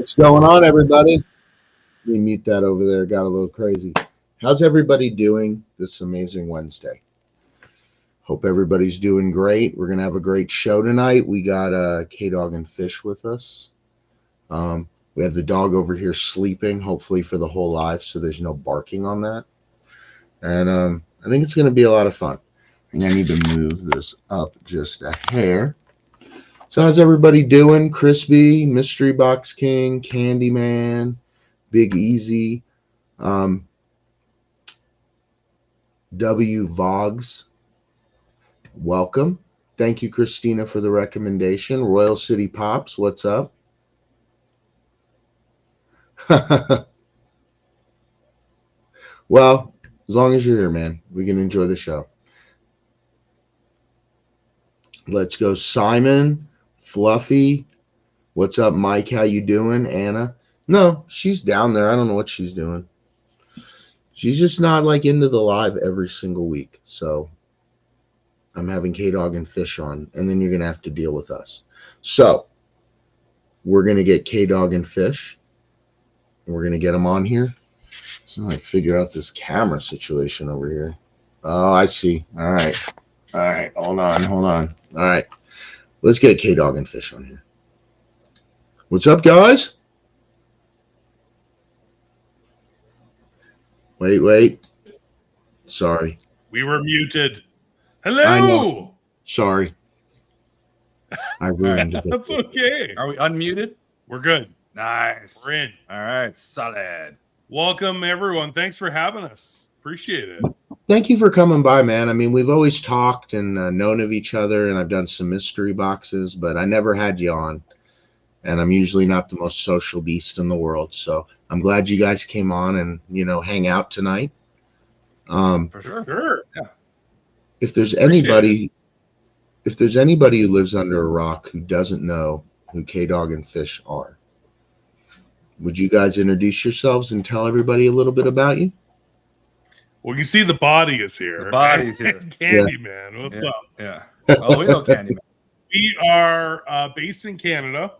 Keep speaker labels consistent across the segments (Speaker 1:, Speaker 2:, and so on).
Speaker 1: What's going on, everybody? Let me mute that over there. Got a little crazy. How's everybody doing this amazing Wednesday? Hope everybody's doing great. We're going to have a great show tonight. We got K-Dog and Fish with us. We have the dog over here sleeping, hopefully for the whole live, so there's no barking on that. And I think it's going to be a lot of fun. And I need to move this up just a hair. So how's everybody doing? Crispy, Mystery Box King, Candyman, Big Easy, W Vogs. Welcome. Thank you, Christina, for the recommendation. Royal City Pops, what's up? Well, as long as you're here, man, we can enjoy the show. Let's go, Simon, Fluffy. What's up, Mike? How you doing? Anna? No, she's down there. I don't know what she's doing. She's just not like into the live every single week. So I'm having K-Dog and Fish on, and then you're going to have to deal with us. So we're going to get K-Dog and Fish, and we're going to get them on here. So I figure out this camera situation over here. Oh, I see. All right. All right. Hold on. All right. Let's get K-Dog and Fish on here. What's up, guys? Wait. Sorry.
Speaker 2: We were muted. Hello.
Speaker 1: I know. Sorry. I ruined it.
Speaker 2: That's okay.
Speaker 3: Are we unmuted?
Speaker 2: We're good.
Speaker 3: Nice.
Speaker 2: We're in.
Speaker 3: All right. Solid.
Speaker 2: Welcome, everyone. Thanks for having us. Appreciate it.
Speaker 1: Thank you for coming by, man. I mean, we've always talked and known of each other, and I've done some mystery boxes, but I never had you on. And I'm usually not the most social beast in the world. So I'm glad you guys came on and, hang out tonight.
Speaker 3: For sure.
Speaker 2: Yeah.
Speaker 1: If there's anybody who lives under a rock who doesn't know who K-Dog and Fish are, would you guys introduce yourselves and tell everybody a little bit about you?
Speaker 2: Well, you see the body is here.
Speaker 3: The body's here.
Speaker 2: Candyman. What's up?
Speaker 3: Yeah. Oh, we know Candyman.
Speaker 2: We are based in Canada.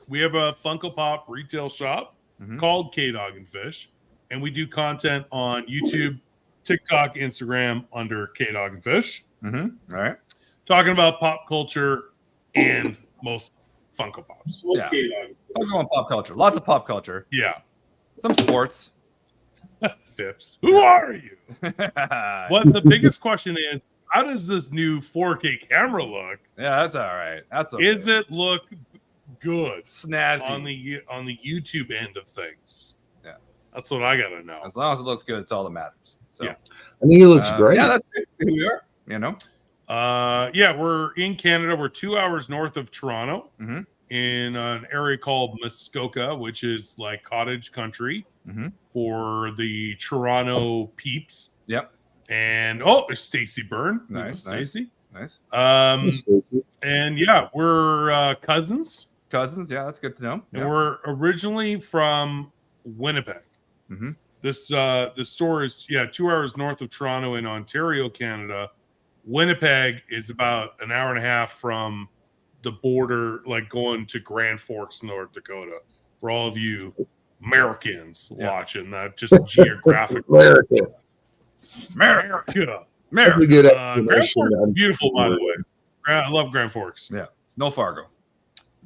Speaker 2: We have a Funko Pop retail shop called K-Dog and Fish, and we do content on YouTube, TikTok, Instagram under K-Dog and Fish.
Speaker 3: All right.
Speaker 2: Talking about pop culture and most Funko Pops.
Speaker 3: Yeah. Funko and pop culture. Lots of pop culture.
Speaker 2: Yeah.
Speaker 3: Some sports.
Speaker 2: Phipps. Who are you? What the biggest question is, how does this new 4K camera look?
Speaker 3: Yeah, that's all right. That's okay.
Speaker 2: Is it look good?
Speaker 3: Snazzy
Speaker 2: on the YouTube end of things?
Speaker 3: Yeah.
Speaker 2: That's what I gotta know.
Speaker 3: As long as it looks good, it's all that matters. So
Speaker 2: yeah.
Speaker 1: I think it looks great.
Speaker 3: Yeah, that's basically who we are,
Speaker 2: Yeah, we're in Canada. We're 2 hours north of Toronto in an area called Muskoka, which is like cottage country for the Toronto peeps.
Speaker 3: Yep.
Speaker 2: And there's Stacy Byrne.
Speaker 3: Nice.
Speaker 2: Stacy.
Speaker 3: Nice.
Speaker 2: And yeah, we're cousins.
Speaker 3: Cousins, yeah, that's good to know.
Speaker 2: And we're originally from Winnipeg. This store is 2 hours north of Toronto in Ontario, Canada. Winnipeg is about an hour and a half from the border, like going to Grand Forks, North Dakota. For all of you Americans watching that, just geographical. America.
Speaker 1: That's a good
Speaker 2: Grand Forks is beautiful, by the way. I love Grand Forks.
Speaker 3: Yeah, it's no Fargo.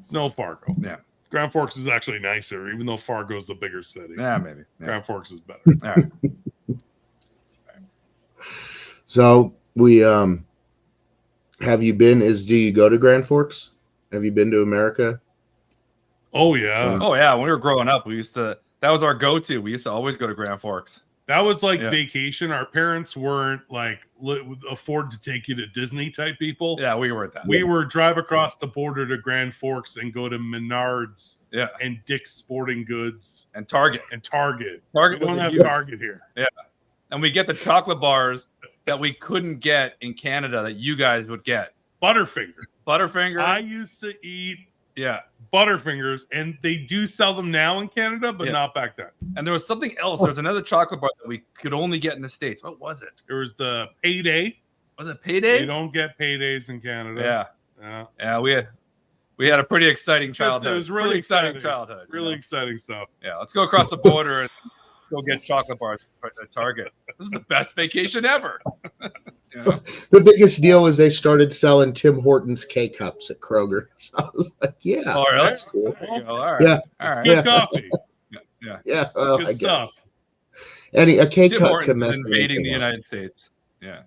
Speaker 1: Mm-hmm.
Speaker 3: Yeah.
Speaker 2: Grand Forks is actually nicer, even though Fargo's the bigger city.
Speaker 3: Yeah, maybe. Yeah.
Speaker 2: Grand Forks is better.
Speaker 3: All right.
Speaker 1: So we have you been? Do you go to Grand Forks? Have you been to America?
Speaker 2: Oh yeah.
Speaker 3: Oh yeah. When we were growing up, that was our go-to. We used to always go to Grand Forks.
Speaker 2: That was like vacation. Our parents weren't like afford to take you to Disney type people.
Speaker 3: Yeah, we weren't that.
Speaker 2: We were drive across the border to Grand Forks and go to Menards and Dick's Sporting Goods
Speaker 3: and Target.
Speaker 2: Target
Speaker 3: We
Speaker 2: don't have Target here.
Speaker 3: Yeah. And we get the chocolate bars that we couldn't get in Canada that you guys would get. Butterfinger.
Speaker 2: I used to eat Butterfingers, and they do sell them now in Canada, but not back then.
Speaker 3: And there was something else. There was another chocolate bar that we could only get in the States. What was it?
Speaker 2: There was the Payday.
Speaker 3: Was it Payday?
Speaker 2: You don't get Paydays in Canada.
Speaker 3: Yeah. We We had a pretty exciting
Speaker 2: It
Speaker 3: childhood.
Speaker 2: was really
Speaker 3: pretty exciting
Speaker 2: exciting.
Speaker 3: childhood.
Speaker 2: Really exciting stuff.
Speaker 3: Yeah, let's go across the border and go get chocolate bars at Target. This is the best vacation ever. You know?
Speaker 1: The biggest deal was they started selling Tim Hortons K-Cups at Kroger. So I was like, yeah,
Speaker 3: Oh, really?
Speaker 1: that's cool.
Speaker 3: There you go. All right.
Speaker 1: Yeah.
Speaker 3: All right.
Speaker 2: Good coffee.
Speaker 1: Yeah,
Speaker 2: It's
Speaker 1: well,
Speaker 2: good
Speaker 1: I
Speaker 2: stuff.
Speaker 1: guess. A
Speaker 3: Tim
Speaker 1: K-Cup
Speaker 3: Hortons
Speaker 1: can
Speaker 3: is
Speaker 1: mess
Speaker 3: invading the
Speaker 1: anything up.
Speaker 3: United States. Yeah.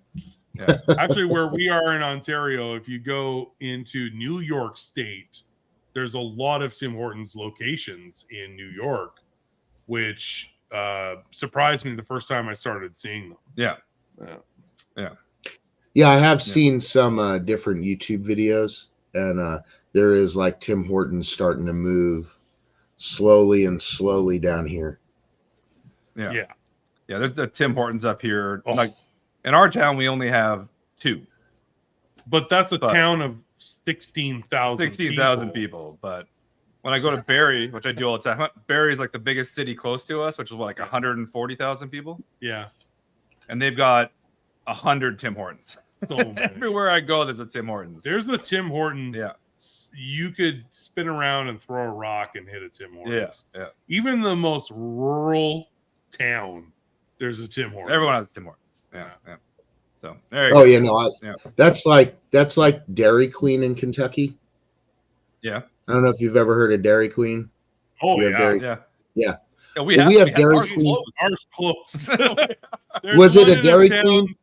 Speaker 2: Actually, where we are in Ontario, if you go into New York State, there's a lot of Tim Hortons locations in New York, which surprised me the first time I started seeing them.
Speaker 3: Yeah.
Speaker 1: Yeah, I have seen some different YouTube videos, and there is like Tim Hortons starting to move slowly down here.
Speaker 3: Yeah. There's the Tim Hortons up here. Like in our town, we only have 2.
Speaker 2: But that's a town of 16,000
Speaker 3: people. But when I go to Barrie, which I do all the time, Barrie is like the biggest city close to us, which is like 140,000 people.
Speaker 2: Yeah.
Speaker 3: And they've got 100 Tim Hortons.
Speaker 2: So
Speaker 3: everywhere I go, there's a Tim Hortons.
Speaker 2: There's a Tim Hortons.
Speaker 3: Yeah.
Speaker 2: You could spin around and throw a rock and hit a Tim Hortons.
Speaker 3: Yeah.
Speaker 2: Even the most rural town, there's a Tim Hortons.
Speaker 3: Everyone has a Tim Hortons. Yeah. So there you
Speaker 1: go.
Speaker 3: You
Speaker 1: know, that's like Dairy Queen in Kentucky.
Speaker 3: Yeah.
Speaker 1: I don't know if you've ever heard of Dairy Queen.
Speaker 2: Oh
Speaker 3: yeah.
Speaker 2: We
Speaker 1: have Dairy Queen.
Speaker 2: Ours close.
Speaker 1: Was it a Dairy Queen?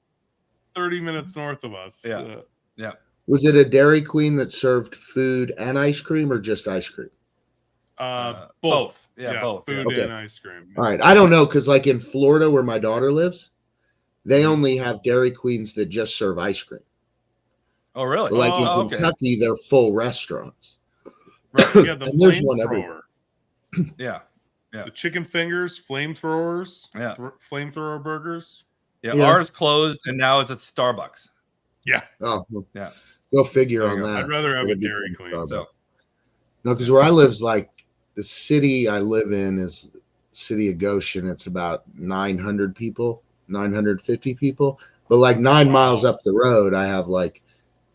Speaker 2: 30 minutes north of us.
Speaker 3: Yeah.
Speaker 1: Was it a Dairy Queen that served food and ice cream, or just ice cream?
Speaker 2: Both.
Speaker 3: Yeah, both.
Speaker 2: Food and ice cream.
Speaker 1: All right. I don't know, because like in Florida, where my daughter lives, they only have Dairy Queens that just serve ice cream.
Speaker 3: Oh, really?
Speaker 1: But like in Kentucky, they're full restaurants.
Speaker 2: Right. Yeah, the
Speaker 1: and there's one everywhere.
Speaker 3: Yeah.
Speaker 2: The chicken fingers, flamethrowers,
Speaker 3: yeah,
Speaker 2: flamethrower burgers.
Speaker 3: Yeah, ours closed and now it's at Starbucks.
Speaker 2: Yeah.
Speaker 1: Oh,
Speaker 3: yeah.
Speaker 1: Go figure on that.
Speaker 2: I'd rather have a Dairy Queen. So.
Speaker 1: No, because where I live is like the city I live in is city of Goshen. It's about 900 people, 950 people. But like 9 miles up the road, I have like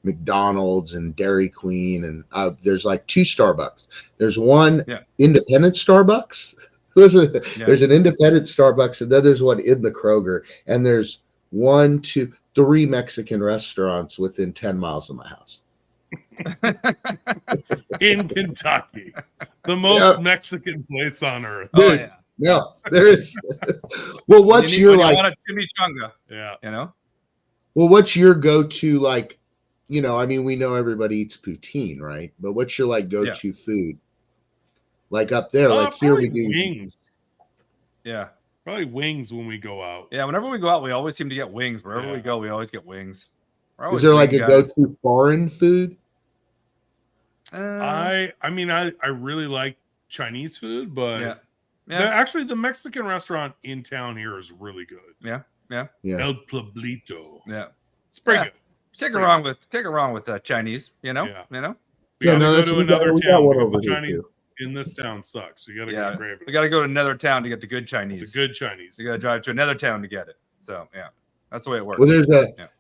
Speaker 1: McDonald's and Dairy Queen, and there's like 2 Starbucks. There's one independent Starbucks. There's an independent Starbucks, and then there's one in the Kroger, and there's 1, 2, 3 Mexican restaurants within 10 miles of my house.
Speaker 2: In Kentucky, the most Mexican place on earth.
Speaker 1: Dude, no, there is. Well, what's your like?
Speaker 3: You want a chimichanga?
Speaker 2: Yeah,
Speaker 3: you know.
Speaker 1: Well, what's your go-to like? You know, I mean, we know everybody eats poutine, right? But what's your like go-to food? Like up there, like here we do
Speaker 2: wings.
Speaker 3: Yeah,
Speaker 2: probably wings when we go out.
Speaker 3: Yeah, whenever we go out, we always seem to get wings. Wherever we go, we always get wings.
Speaker 1: Is there like a go-to foreign food?
Speaker 2: I mean, I really like Chinese food, but actually the Mexican restaurant in town here is really good.
Speaker 3: Yeah.
Speaker 2: El Pueblito.
Speaker 3: Yeah,
Speaker 2: it's pretty good.
Speaker 3: Take it wrong with Chinese, you know.
Speaker 2: We gotta go to another town because the Chinese in this town sucks. So you gotta go to Graven.
Speaker 3: We gotta go to another town to get the good Chinese.
Speaker 2: The good Chinese.
Speaker 3: You gotta drive to another town to get it. So that's the way it works.
Speaker 1: Well,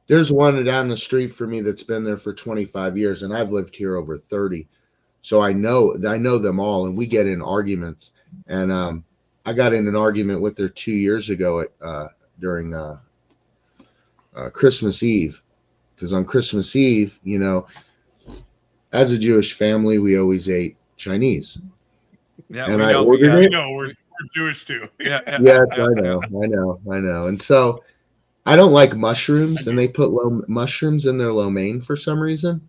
Speaker 1: there's one down the street for me that's been there for 25 years, and I've lived here over 30. So I know them all, and we get in arguments. And I got in an argument with her 2 years ago during Christmas Eve. Because on Christmas Eve, you know, as a Jewish family, we always ate Chinese.
Speaker 3: Yeah,
Speaker 1: and I ordered it.
Speaker 2: No, we're Jewish too.
Speaker 1: Yeah, I know. And so I don't like mushrooms, and they put mushrooms in their lo mein for some reason.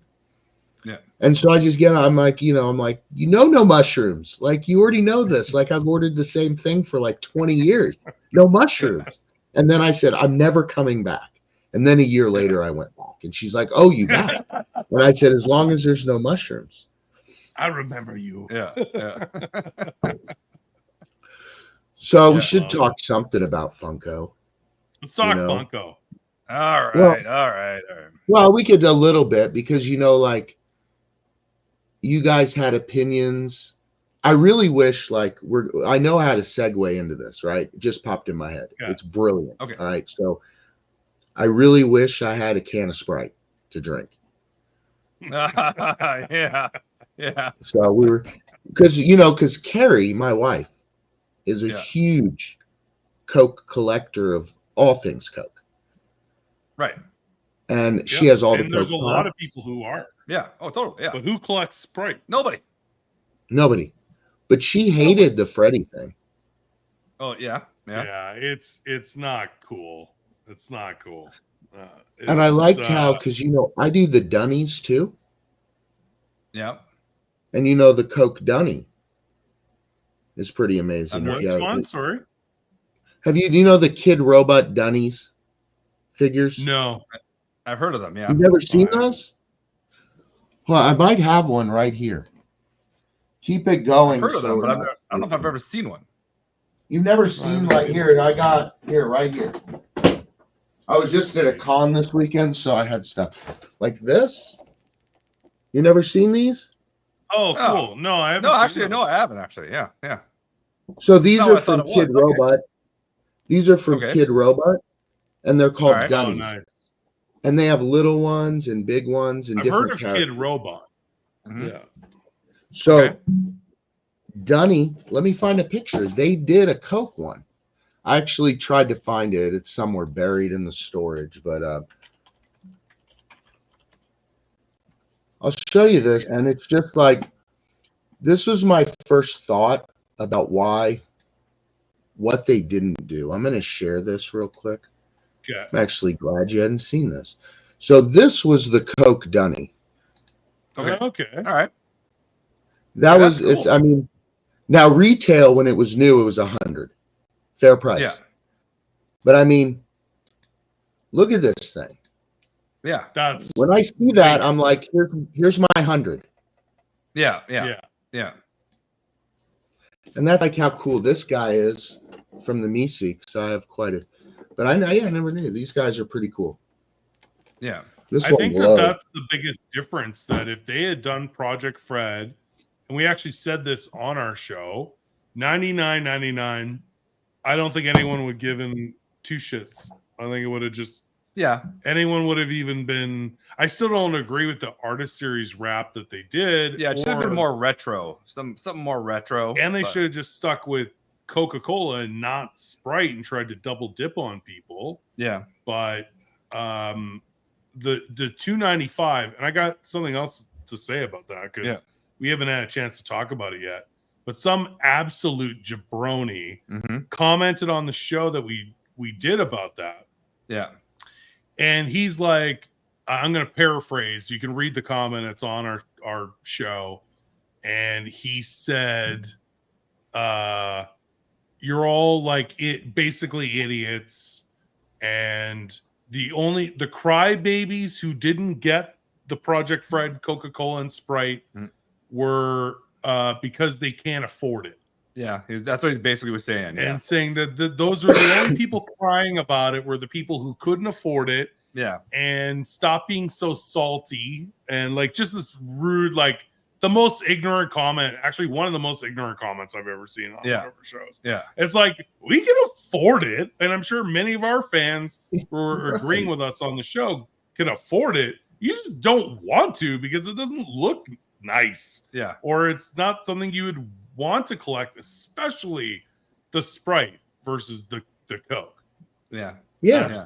Speaker 3: Yeah.
Speaker 1: And so I just I'm like, no mushrooms. Like, you already know this. Like, I've ordered the same thing for like 20 years. No mushrooms. And then I said, I'm never coming back. And then a year later, I went back, and she's like, "Oh, you back?" And I said, "As long as there's no mushrooms."
Speaker 2: I remember you.
Speaker 3: Yeah.
Speaker 1: So we should talk something about Funko.
Speaker 2: Let's talk Funko.
Speaker 3: All right.
Speaker 1: Well, we could a little bit because like you guys had opinions. I really wish I know how to segue into this. Right, it just popped in my head. Yeah. It's brilliant.
Speaker 3: Okay.
Speaker 1: All right, so. I really wish I had a can of Sprite to drink.
Speaker 3: Yeah. Yeah.
Speaker 1: So we were, because Carrie, my wife, is a huge Coke collector of all things Coke.
Speaker 3: Right.
Speaker 1: And she has all the
Speaker 2: And
Speaker 1: Coke.
Speaker 2: there's a lot of people who are.
Speaker 3: Yeah. Oh, totally. Yeah.
Speaker 2: But who collects Sprite?
Speaker 3: Nobody.
Speaker 1: But she hated the Freddy thing.
Speaker 3: Oh, yeah. Yeah.
Speaker 2: Yeah, it's not cool. It's not cool.
Speaker 1: And I liked how, because I do the Dunnies too.
Speaker 3: Yeah.
Speaker 1: And the Coke Dunny is pretty amazing.
Speaker 2: Which one? Sorry.
Speaker 1: Have you the Kid Robot Dunnies figures?
Speaker 2: No.
Speaker 3: I've heard of them, yeah.
Speaker 1: You've never seen those? Well, I might have one right here. Keep it going.
Speaker 3: I've heard of them, but I don't know if I've ever seen one.
Speaker 1: You've never seen right here. I got right here. I was just at a con this weekend, so I had stuff like this. You never seen these?
Speaker 2: Oh, cool. No, I haven't.
Speaker 3: No, actually, no, I haven't. Actually, yeah.
Speaker 1: So these are from Kid Robot. These are from Kid Robot, and they're called Dunnies.
Speaker 2: Oh, nice.
Speaker 1: And they have little ones and big ones and different
Speaker 2: characters. I've heard of Kid Robot. Mm-hmm. Yeah.
Speaker 1: So, Dunny, let me find a picture. They did a Coke one. I actually tried to find it. It's somewhere buried in the storage, but I'll show you this. And it's just like, this was my first thought about what they didn't do. I'm going to share this real quick.
Speaker 2: Okay.
Speaker 1: I'm actually glad you hadn't seen this. So this was the Coke Dunny.
Speaker 2: Okay.
Speaker 3: All right.
Speaker 1: That's cool. Now retail when it was new, it was $100. Fair price.
Speaker 3: Yeah.
Speaker 1: But look at this thing.
Speaker 3: Yeah.
Speaker 1: When I see that, I'm like, here's my $100.
Speaker 3: Yeah.
Speaker 1: And that's like how cool this guy is from the Meeseeks. I have quite a, but I never knew. These guys are pretty cool.
Speaker 3: Yeah.
Speaker 2: I think that's the biggest difference, that if they had done Project Fred, and we actually said this on our show, $99.99, I don't think anyone would give him two shits. I think it would have just, anyone would have even been, I still don't agree with the artist series wrap that they did.
Speaker 3: Yeah, it should have been more retro, something more retro.
Speaker 2: And they should have just stuck with Coca-Cola and not Sprite and tried to double dip on people.
Speaker 3: Yeah.
Speaker 2: But the $2.95, and I got something else to say about that, because we haven't had a chance to talk about it yet. But some absolute jabroni commented on the show that we did about that.
Speaker 3: Yeah.
Speaker 2: And he's like, I'm going to paraphrase. You can read the comment. It's on our show. And he said, you're all like basically idiots. And the crybabies who didn't get the Project Fred, Coca-Cola, and Sprite were because they can't afford it.
Speaker 3: Yeah, that's what he basically was saying.
Speaker 2: And saying that those are the only people crying about it were the people who couldn't afford it.
Speaker 3: Yeah.
Speaker 2: And stop being so salty. And like just this rude, like the most ignorant comment, actually one of the most ignorant comments I've ever seen on one of our shows.
Speaker 3: Yeah.
Speaker 2: It's like, we can afford it. And I'm sure many of our fans who are agreeing with us on the show can afford it. You just don't want to because it doesn't look nice.
Speaker 3: Yeah.
Speaker 2: Or it's not something you would want to collect, especially the Sprite versus the Coke.
Speaker 3: Yeah.
Speaker 1: Yeah.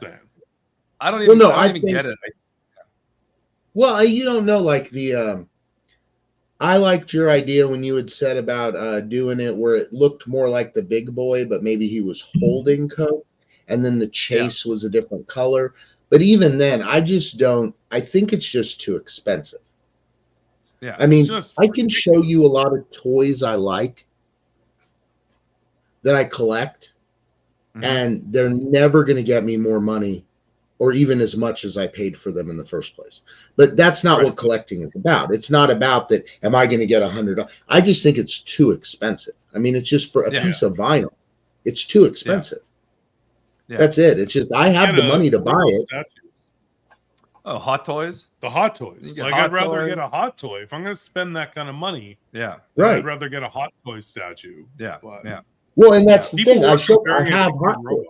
Speaker 3: I don't even, I don't even get it.
Speaker 1: Well, you don't know, like the I liked your idea when you had said about doing it where it looked more like the big boy, but maybe he was holding Coke, and then the chase was a different color. But even then, I think it's just too expensive.
Speaker 3: Yeah.
Speaker 1: I mean, I can show you a lot of toys I like that I collect, and they're never going to get me more money or even as much as I paid for them in the first place. But that's not what collecting is about. It's not about that, am I going to get $100? I just think it's too expensive. I mean, it's just for a piece of vinyl. It's too expensive. Yeah. That's it. It's just, I have the money to buy it.
Speaker 3: Oh, Hot Toys?
Speaker 2: The Hot Toys. Like, I'd rather get a Hot Toy. If I'm going to spend that kind of money,
Speaker 3: I'd
Speaker 2: rather get a Hot Toy statue.
Speaker 3: Yeah.
Speaker 2: But,
Speaker 1: well, and that's the thing. I have Hot Toys.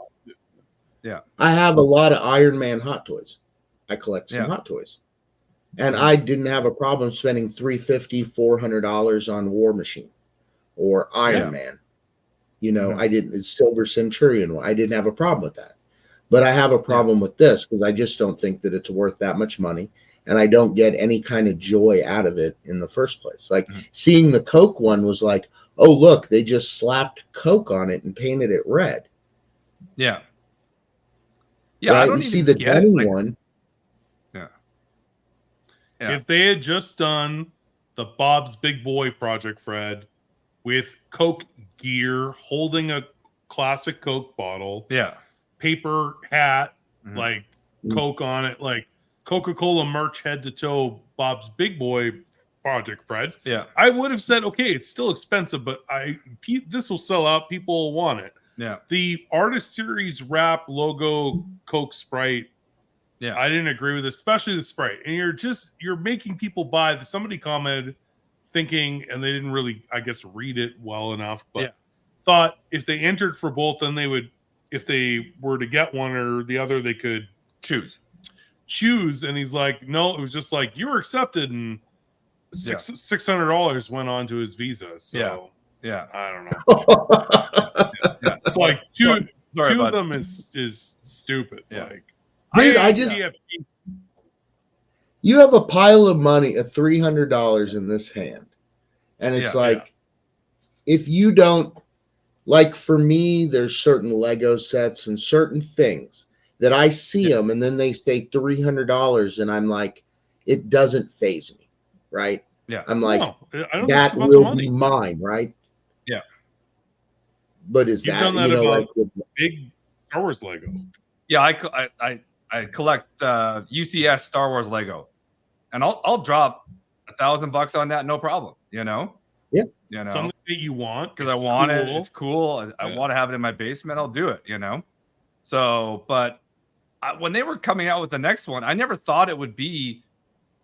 Speaker 3: Yeah.
Speaker 1: I have a lot of Iron Man Hot Toys. I collect some Hot Toys. And I didn't have a problem spending $350, $400 on War Machine or Iron Man. You know, I didn't, Silver Centurion. I didn't have a problem with that. But I have a problem with this because I just don't think that it's worth that much money. And I don't get any kind of joy out of it in the first place. Like seeing the Coke one was like, oh, look, they just slapped Coke on it and painted it red.
Speaker 3: Yeah. Yeah.
Speaker 1: Right?
Speaker 3: I don't
Speaker 1: you
Speaker 3: even
Speaker 1: see the
Speaker 3: get it. Like,
Speaker 1: one.
Speaker 3: Yeah.
Speaker 2: If they had just done the Bob's Big Boy project, Fred, with Coke gear, holding a classic Coke bottle, paper hat, like Coke on it, like Coca-Cola merch head to toe, Bob's Big Boy project, Fred.
Speaker 3: Yeah,
Speaker 2: I would have said, okay, it's still expensive, but this will sell out. People will want it.
Speaker 3: Yeah.
Speaker 2: The Artist Series wrap logo Coke Sprite.
Speaker 3: Yeah,
Speaker 2: I didn't agree with it, especially the Sprite. And you're making people buy. Somebody commented thinking, and they didn't really, I guess, read it well enough, but thought if they entered for both, then they would, if they were to get one or the other, they could choose. And he's like, no, it was just like, you were accepted, and $600 went on to his Visa. So I don't know. It's like two of them is stupid. Like,
Speaker 1: dude, you have a pile of money, a $300 in this hand, and it's if you don't, like, for me, there's certain Lego sets and certain things that I see them, and then they say $300, and I'm like, it doesn't faze me, right?
Speaker 3: Yeah,
Speaker 1: I'm like,
Speaker 2: I
Speaker 1: that will be mine, right?
Speaker 3: Yeah,
Speaker 1: but is
Speaker 2: You've
Speaker 1: that
Speaker 2: done that
Speaker 1: you know
Speaker 2: about
Speaker 1: like
Speaker 2: big Star Wars Lego?
Speaker 3: Yeah, I collect UCS Star Wars Lego, and I'll drop $1,000 on that, no problem. You know.
Speaker 1: Yeah.
Speaker 3: You know,
Speaker 2: something that you want
Speaker 3: because I want it. It's cool. I want to have it in my basement. I'll do it. You know. So, but when they were coming out with the next one, I never thought it would be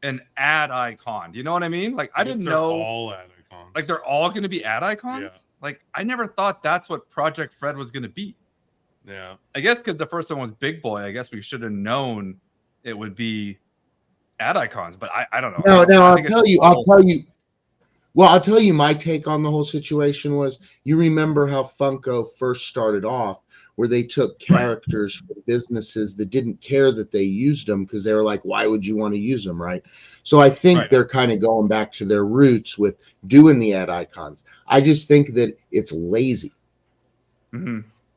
Speaker 3: an ad icon. You know what I mean? Like I didn't know
Speaker 2: all ad icons.
Speaker 3: Like they're all going to be ad icons.
Speaker 2: Yeah.
Speaker 3: Like I never thought that's what Project Fred was going to be.
Speaker 2: Yeah.
Speaker 3: I guess because the first one was Big Boy. I guess we should have known it would be ad icons, but I don't know.
Speaker 1: No, I'll tell you. Well, I'll tell you my take on the whole situation was, you remember how Funko first started off, where they took characters for businesses that didn't care that they used them because they were like, why would you want to use them, right? So I think they're kind of going back to their roots with doing the ad icons. I just think that it's lazy.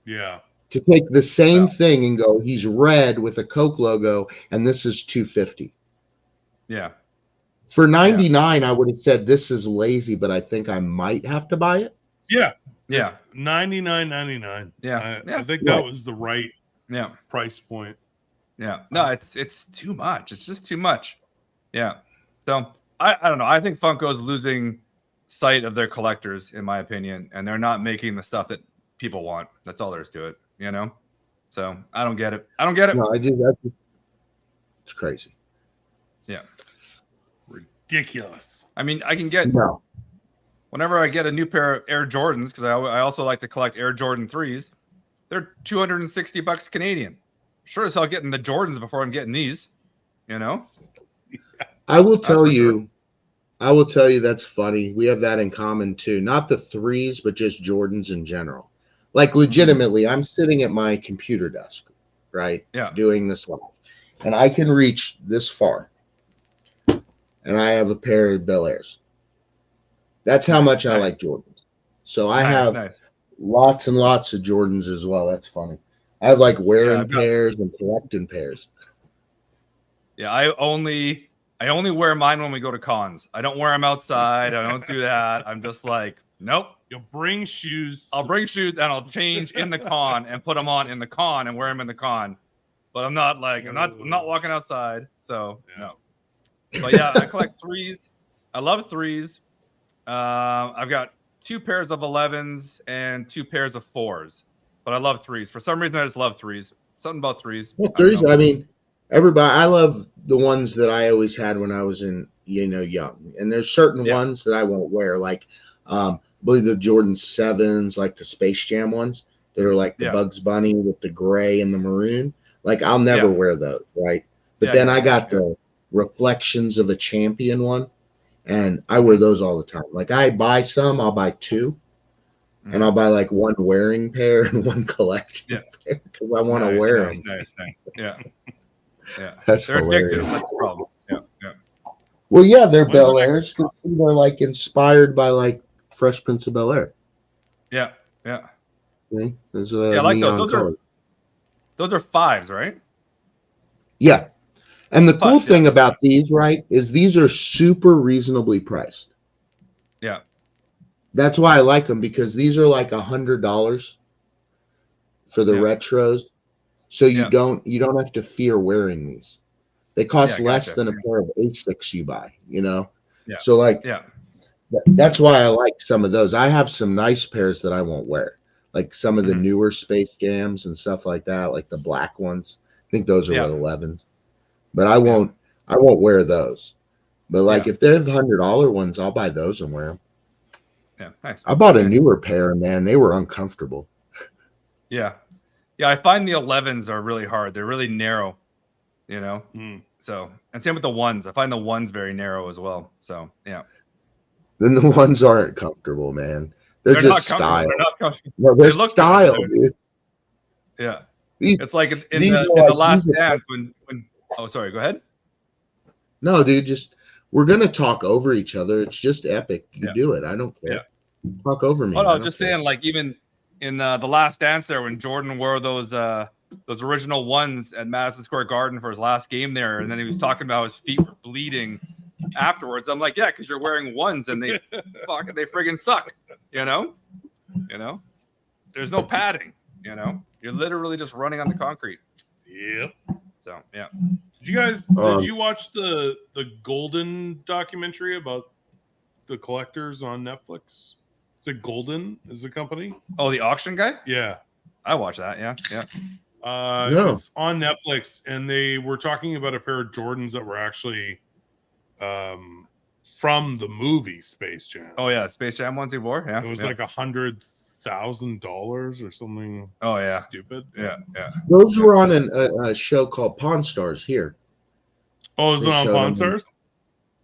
Speaker 2: Yeah.
Speaker 1: To take the same thing and go, he's red with a Coke logo, and this is $250.
Speaker 3: Yeah.
Speaker 1: For $99, I would have said this is lazy, but I think I might have to buy it.
Speaker 2: Yeah.
Speaker 3: Yeah.
Speaker 2: $99.99.
Speaker 3: Yeah.
Speaker 2: I think that was the right price point.
Speaker 3: Yeah. No, it's too much. It's just too much. Yeah. So I don't know. I think Funko's losing sight of their collectors, in my opinion, and they're not making the stuff that people want. That's all there is to it, you know? So I don't get it.
Speaker 1: No, I do. It's crazy.
Speaker 3: Yeah.
Speaker 2: Ridiculous.
Speaker 3: I mean, I can get whenever I get a new pair of Air Jordans, because I also like to collect Air Jordan 3s, they're $260 Canadian. Sure as hell getting the Jordans before I'm getting these, you know?
Speaker 1: I will tell you that's funny. We have that in common too. Not the 3s, but just Jordans in general. Like legitimately, I'm sitting at my computer desk, right?
Speaker 3: Yeah.
Speaker 1: Doing this live. And I can reach this far. And I have a pair of Bel Airs. That's how much I like Jordans. So I have lots and lots of Jordans as well. That's funny. I have like wearing pairs and collecting pairs.
Speaker 3: Yeah, I only wear mine when we go to cons. I don't wear them outside. I don't do that. I'm just like, nope.
Speaker 2: You'll bring shoes.
Speaker 3: I'll bring shoes and I'll change in the con and put them on in the con and wear them in the con. But I'm not walking outside. So no. But yeah, I collect 3s. I love 3s. I've got 2 pairs of 11s and 2 pairs of 4s. But I love 3s. For some reason, I just love 3s. Something about 3s.
Speaker 1: Well, 3s, I mean, everybody, I love the ones that I always had when I was in, young. And there's certain ones that I won't wear. Like, I believe the Jordan 7s, like the Space Jam ones that are like the Bugs Bunny with the gray and the maroon. Like, I'll never wear those, right? But then I got the reflections of a champion one, and I wear those all the time. Like I buy some, I'll buy two, and I'll buy like one wearing pair and one collecting pair because I want to wear them.
Speaker 3: Nice. Yeah.
Speaker 1: That's
Speaker 3: They're
Speaker 1: hilarious.
Speaker 3: addictive. That's the problem. Yeah.
Speaker 1: Well, yeah, they're Bel Airs because they're like inspired by like Fresh Prince of Bel Air.
Speaker 3: Yeah.
Speaker 1: Okay? There's
Speaker 3: I like those.
Speaker 1: color.
Speaker 3: Those are 5s, right?
Speaker 1: Yeah. And the cool
Speaker 3: 5s,
Speaker 1: thing about these, right, is these are super reasonably priced.
Speaker 3: Yeah.
Speaker 1: That's why I like them, because these are like $100 for the retros. So you don't have to fear wearing these. They cost less than a pair of Asics you buy, you know?
Speaker 3: Yeah.
Speaker 1: So like that's why I like some of those. I have some nice pairs that I won't wear. Like some of the newer Space Jams and stuff like that, like the black ones. I think those are what 11s. But I won't wear those. But like if they have $100 ones, I'll buy those and wear them.
Speaker 3: Yeah, nice.
Speaker 1: I bought a newer pair, man. They were uncomfortable.
Speaker 3: Yeah. I find the 11s are really hard. They're really narrow, you know? So, and same with the 1s. I find the 1s very narrow as well. So, yeah.
Speaker 1: Then the ones aren't comfortable, man. They're just style.
Speaker 3: They're not comfortable.
Speaker 1: No, they're style, dude.
Speaker 3: Yeah.
Speaker 1: These,
Speaker 3: it's like in the Last Dance when oh, sorry, go ahead.
Speaker 1: No, dude, just we're gonna talk over each other. It's just epic. You do it. I don't care. Talk over me.
Speaker 3: Oh no, just saying, like even in the Last Dance there, when Jordan wore those original ones at Madison Square Garden for his last game there, and then he was talking about how his feet were bleeding afterwards. I'm like, yeah, because you're wearing ones and they friggin' suck. You know, there's no padding. You know, you're literally just running on the concrete.
Speaker 2: Yep.
Speaker 3: So yeah.
Speaker 2: Did you watch the Golden documentary about the collectors on Netflix? Is it Golden is the company?
Speaker 3: Oh, the auction guy?
Speaker 2: Yeah.
Speaker 3: I watched that. Yeah.
Speaker 2: It's on Netflix, and they were talking about a pair of Jordans that were actually from the movie Space Jam.
Speaker 3: Oh yeah, Space Jam ones he wore. Yeah.
Speaker 2: It was like $100,000 or something.
Speaker 3: Oh yeah.
Speaker 2: Stupid.
Speaker 3: Yeah.
Speaker 1: Those were on a show called Pawn Stars here.
Speaker 2: Oh, is it on Pawn Stars?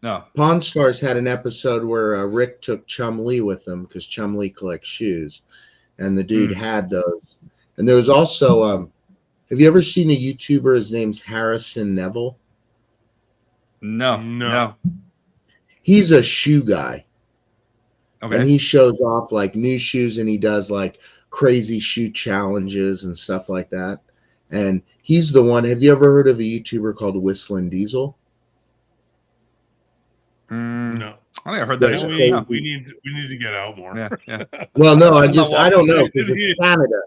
Speaker 3: No.
Speaker 1: Pawn Stars had an episode where Rick took Chum Lee with him because Chum Lee collects shoes, and the dude had those. And there was also, have you ever seen a YouTuber? His name's Harrison Neville.
Speaker 3: No.
Speaker 1: He's a shoe guy.
Speaker 3: Okay.
Speaker 1: And he shows off like new shoes, and he does like crazy shoe challenges and stuff like that. And he's the one. Have you ever heard of a YouTuber called Whistling Diesel?
Speaker 2: No.
Speaker 3: I think I heard that.
Speaker 2: We need to get out more.
Speaker 3: Yeah.
Speaker 1: Well, no, I don't know, because it's Canada.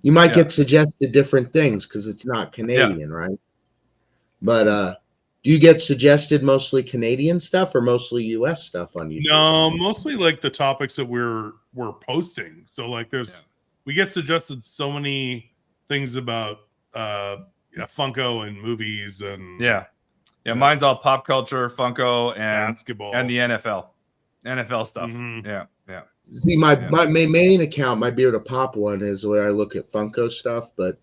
Speaker 1: You might get suggested different things because it's not Canadian, right? But do you get suggested mostly Canadian stuff or mostly US stuff on YouTube?
Speaker 2: No, mostly like the topics that we're posting. So like we get suggested so many things about Funko and movies and
Speaker 3: mine's all pop culture, Funko, and
Speaker 2: basketball,
Speaker 3: and the NFL stuff. Yeah.
Speaker 1: See, my main account, my BeardofPOP one, is where I look at Funko stuff, but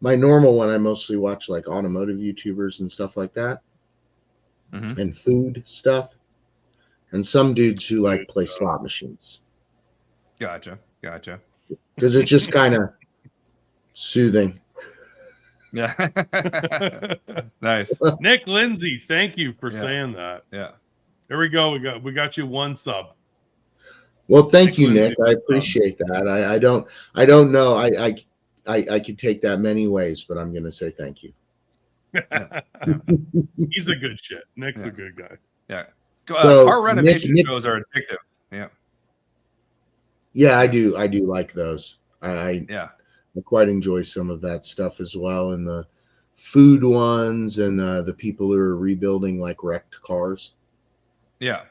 Speaker 1: my normal one, I mostly watch like automotive YouTubers and stuff like that, and food stuff, and some dudes who like play slot machines.
Speaker 3: Gotcha.
Speaker 1: Because it's just kind of soothing.
Speaker 3: Yeah. Nice.
Speaker 2: Nick Lindsay, thank you for saying that.
Speaker 3: Yeah.
Speaker 2: There we go. We got you one sub.
Speaker 1: Well, thank you, Nick. I appreciate that. I don't know. I could take that many ways, but I'm gonna say thank you.
Speaker 2: He's a good shit. Nick's a good guy.
Speaker 3: Yeah. Car renovation shows are addictive. Yeah.
Speaker 1: Yeah, I do like those. I quite enjoy some of that stuff as well, and the food ones, and the people who are rebuilding like wrecked cars.
Speaker 3: Yeah.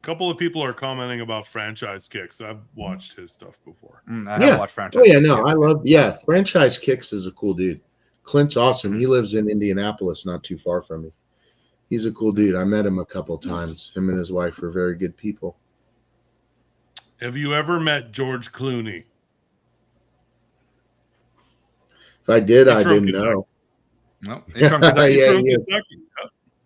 Speaker 2: A couple of people are commenting about Franchise Kicks. I've watched his stuff before.
Speaker 3: I have watched Franchise.
Speaker 1: Oh yeah, no, I love. Yeah, Franchise Kicks is a cool dude. Clint's awesome. He lives in Indianapolis, not too far from me. He's a cool dude. I met him a couple times. Him and his wife are very good people.
Speaker 2: Have you ever met George Clooney?
Speaker 1: If I did, I didn't know.
Speaker 3: No, he's from Kentucky.
Speaker 2: He's
Speaker 1: Yeah,
Speaker 2: from
Speaker 1: yeah.
Speaker 2: Kentucky.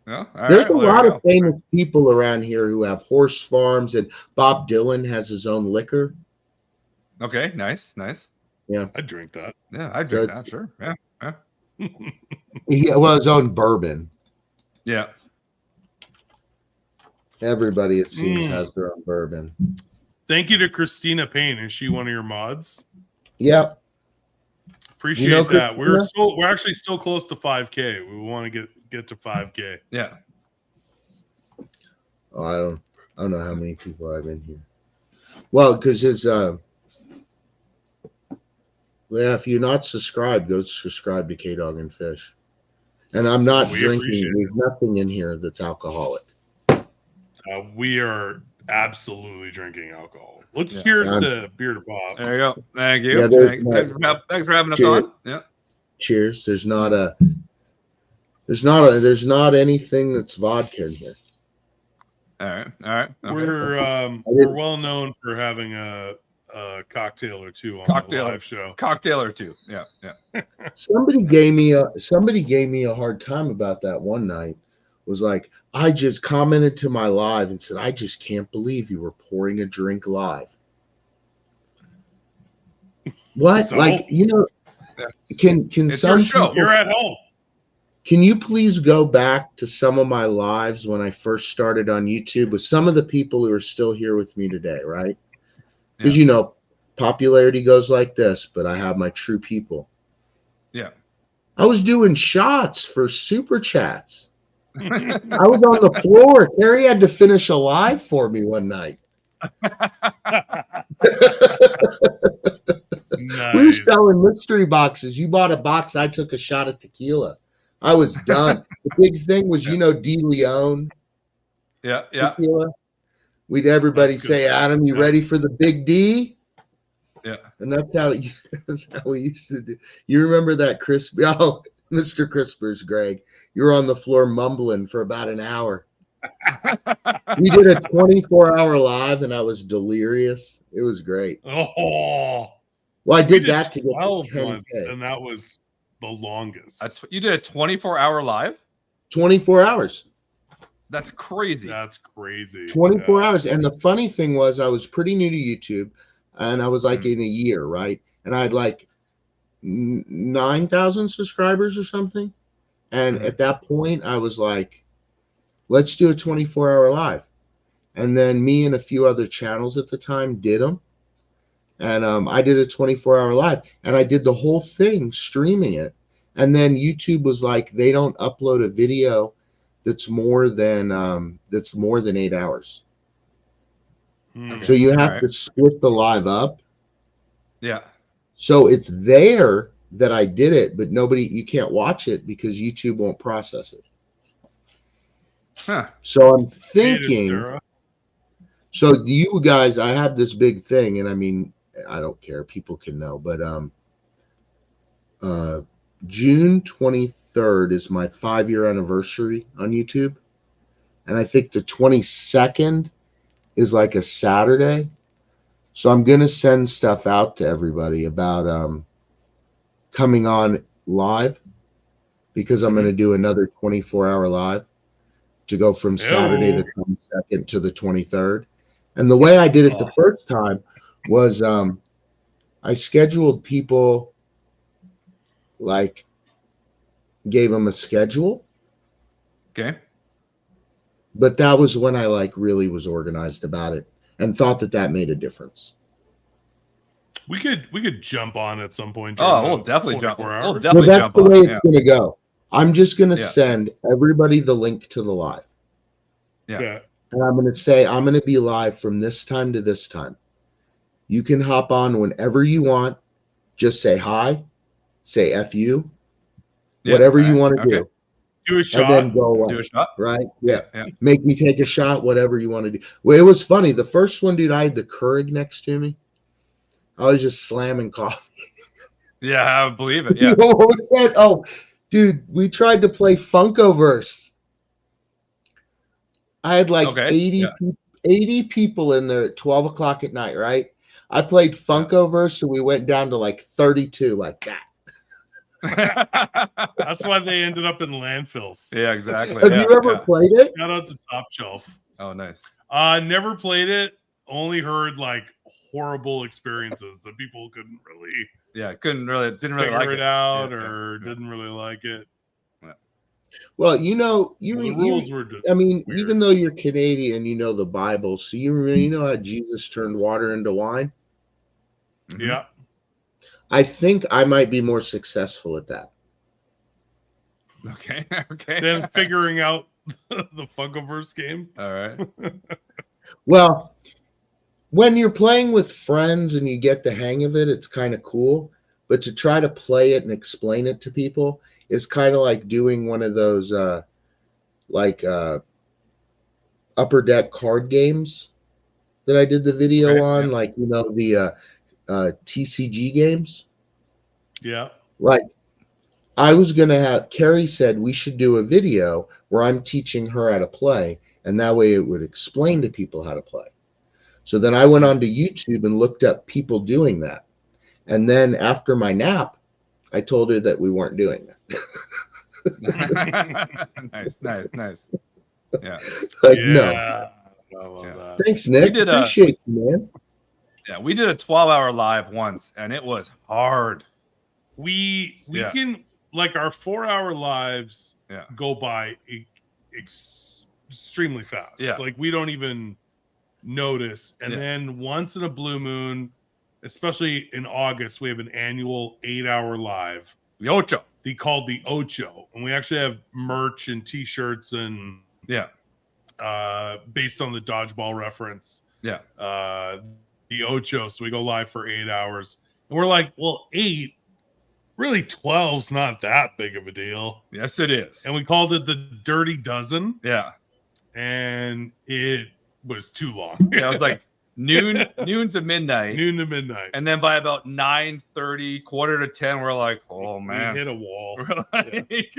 Speaker 3: Yeah, all
Speaker 1: There's
Speaker 3: right,
Speaker 1: a
Speaker 3: well, there
Speaker 1: lot
Speaker 3: we
Speaker 1: of
Speaker 3: go.
Speaker 1: famous people around here who have horse farms, and Bob Dylan has his own liquor.
Speaker 3: Okay, nice.
Speaker 1: Yeah,
Speaker 2: I'd drink that.
Speaker 3: Yeah, I
Speaker 1: so
Speaker 3: drink that. Sure. Yeah.
Speaker 1: well, his own bourbon.
Speaker 3: Yeah.
Speaker 1: Everybody, it seems, has their own bourbon.
Speaker 2: Thank you to Christina Payne. Is she one of your mods?
Speaker 1: Yep.
Speaker 2: Appreciate
Speaker 1: You know
Speaker 2: that.
Speaker 1: Christina?
Speaker 2: We're actually still close to 5K. We want to get to 5K.
Speaker 3: Yeah.
Speaker 1: Oh, I don't know how many people I've been here. Well, because his if you're not subscribed, go subscribe to K Dog and Fish. And I'm not
Speaker 2: We
Speaker 1: drinking.
Speaker 2: appreciate
Speaker 1: There's nothing in here that's alcoholic.
Speaker 2: We are absolutely drinking alcohol. Let's cheers to Beard of Pop.
Speaker 3: There you go. Thank you.
Speaker 1: Yeah,
Speaker 3: thanks for having us
Speaker 1: Cheers.
Speaker 3: on. Yeah.
Speaker 1: Cheers. There's not anything that's vodka in here.
Speaker 3: All right. Okay.
Speaker 2: We're well known for having a cocktail or two on the live show.
Speaker 3: Cocktail or two. Yeah.
Speaker 1: Somebody gave me a hard time about that one night. Was like, I just commented to my live and said, I just can't believe you were pouring a drink live. What?
Speaker 2: So?
Speaker 1: Like, can
Speaker 3: It's
Speaker 1: some
Speaker 3: your show.
Speaker 1: people,
Speaker 2: You're at home.
Speaker 1: can you please go back to some of my lives when I first started on YouTube with some of the people who are still here with me today, right? Because popularity goes like this, but I have my true people.
Speaker 3: Yeah.
Speaker 1: I was doing shots for super chats. I was on the floor. Harry had to finish a live for me one night.
Speaker 2: Nice.
Speaker 1: We were selling mystery boxes. You bought a box. I took a shot of tequila. I was done. The big thing was, De Leon
Speaker 3: Yeah.
Speaker 1: tequila. We'd everybody
Speaker 2: That's
Speaker 1: say,
Speaker 2: good.
Speaker 1: Adam, you ready for the big D?
Speaker 3: Yeah.
Speaker 1: And that's how we used to do. You remember that crispy? Oh, Mr. Crispers, Greg. You were on the floor mumbling for about an hour. We did a 24-hour live, and I was delirious. It was great.
Speaker 2: Oh.
Speaker 1: Well, I did
Speaker 2: We
Speaker 1: that to get
Speaker 2: 12
Speaker 1: to 10K.
Speaker 2: months, and that was the longest.
Speaker 3: You did a 24-hour live?
Speaker 1: 24 hours.
Speaker 3: That's crazy.
Speaker 2: That's crazy.
Speaker 1: 24 hours. And the funny thing was, I was pretty new to YouTube, and I was like in a year, right? And I had like 9,000 subscribers or something. And at that point, I was like, let's do a 24-hour live. And then me and a few other channels at the time did them. And I did a 24-hour live. And I did the whole thing streaming it. And then YouTube was like, they don't upload a video that's more than 8 hours.
Speaker 2: Okay.
Speaker 1: So you have to split the live up.
Speaker 3: Yeah.
Speaker 1: So it's there that I did it, but you can't watch it because YouTube won't process it.
Speaker 3: Huh.
Speaker 1: So I'm thinking,
Speaker 2: Sarah.
Speaker 1: so you guys, I have this big thing, and I mean, I don't care, people can know, but June 23rd is my 5-year anniversary on YouTube. And I think the 22nd is like a Saturday. So I'm going to send stuff out to everybody about coming on live, because I'm going to do another 24-hour live to go from Saturday the 22nd to the 23rd. And the way I did it the first time was I scheduled people, like gave them a schedule.
Speaker 3: Okay.
Speaker 1: But that was when I like really was organized about it and thought that made a difference.
Speaker 2: We could jump on at some point.
Speaker 3: We'll definitely jump.
Speaker 2: We'll
Speaker 3: definitely
Speaker 1: that's
Speaker 3: jump
Speaker 1: the
Speaker 3: on.
Speaker 1: way it's going to go. I'm just going to send everybody the link to the live.
Speaker 3: Yeah.
Speaker 2: Okay.
Speaker 1: And I'm going to say, I'm going to be live from this time to this time. You can hop on whenever you want. Just say hi, say F you, whatever you want to do.
Speaker 2: Do a shot.
Speaker 1: And then go away.
Speaker 3: Do a shot.
Speaker 1: Right? Yeah.
Speaker 3: Yeah.
Speaker 1: Make me take a shot, whatever you want to do. Well, it was funny. The first one, dude, I had the Keurig next to me. I was just slamming coffee.
Speaker 3: Yeah, I believe it. Yeah.
Speaker 1: What was that? Oh, dude, we tried to play Funkoverse. I had like 80 people in there at 12 o'clock at night, right? I played Funkoverse, so we went down to like 32 like that.
Speaker 2: That's why they ended up in landfills.
Speaker 3: Yeah, exactly.
Speaker 1: Have you ever played it?
Speaker 2: Shout out to Top Shelf.
Speaker 3: Oh, nice.
Speaker 2: Never played it. Only heard like horrible experiences that people couldn't really.
Speaker 3: Yeah, didn't really
Speaker 2: figure
Speaker 3: like
Speaker 2: it out didn't really like it.
Speaker 1: Well, you know,
Speaker 2: The rules were just
Speaker 1: I mean,
Speaker 2: weird.
Speaker 1: even though you're Canadian, you know the Bible, so you know how Jesus turned water into wine.
Speaker 2: Yeah.
Speaker 1: I think I might be more successful at that.
Speaker 3: Okay.
Speaker 2: Then figuring out the Funkoverse game.
Speaker 3: All right.
Speaker 1: Well, when you're playing with friends and you get the hang of it, it's kind of cool. But to try to play it and explain it to people is kind of like doing one of those upper deck card games that I did the video on, like, you know, the TCG games.
Speaker 2: Yeah.
Speaker 1: Like, I was going to have, Carrie said we should do a video where I'm teaching her how to play, and that way it would explain to people how to play. So then I went onto YouTube and looked up people doing that. And then after my nap, I told her that we weren't doing that.
Speaker 3: Nice. Yeah.
Speaker 1: Like,
Speaker 2: yeah.
Speaker 1: no. Thanks, Nick. Appreciate you, man.
Speaker 3: Yeah, we did a 12-hour live once, and it was hard.
Speaker 2: We can, like, our 4-hour lives go by extremely fast.
Speaker 3: Yeah.
Speaker 2: Like, we don't even notice. And then once in a blue moon, especially in August, we have an annual 8-hour live.
Speaker 3: The Ocho.
Speaker 2: They called the Ocho. And we actually have merch and t-shirts and based on the dodgeball reference.
Speaker 3: Yeah.
Speaker 2: The Ocho. So we go live for 8 hours. And we're like, well, 8, really 12's not that big of a deal.
Speaker 3: Yes, it is.
Speaker 2: And we called it the Dirty Dozen.
Speaker 3: Yeah.
Speaker 2: And it was too long.
Speaker 3: Yeah, it was like noon to midnight.
Speaker 2: And
Speaker 3: then by about 9:30, quarter to 10, we're like, oh man,
Speaker 2: we hit a wall.
Speaker 3: We're like,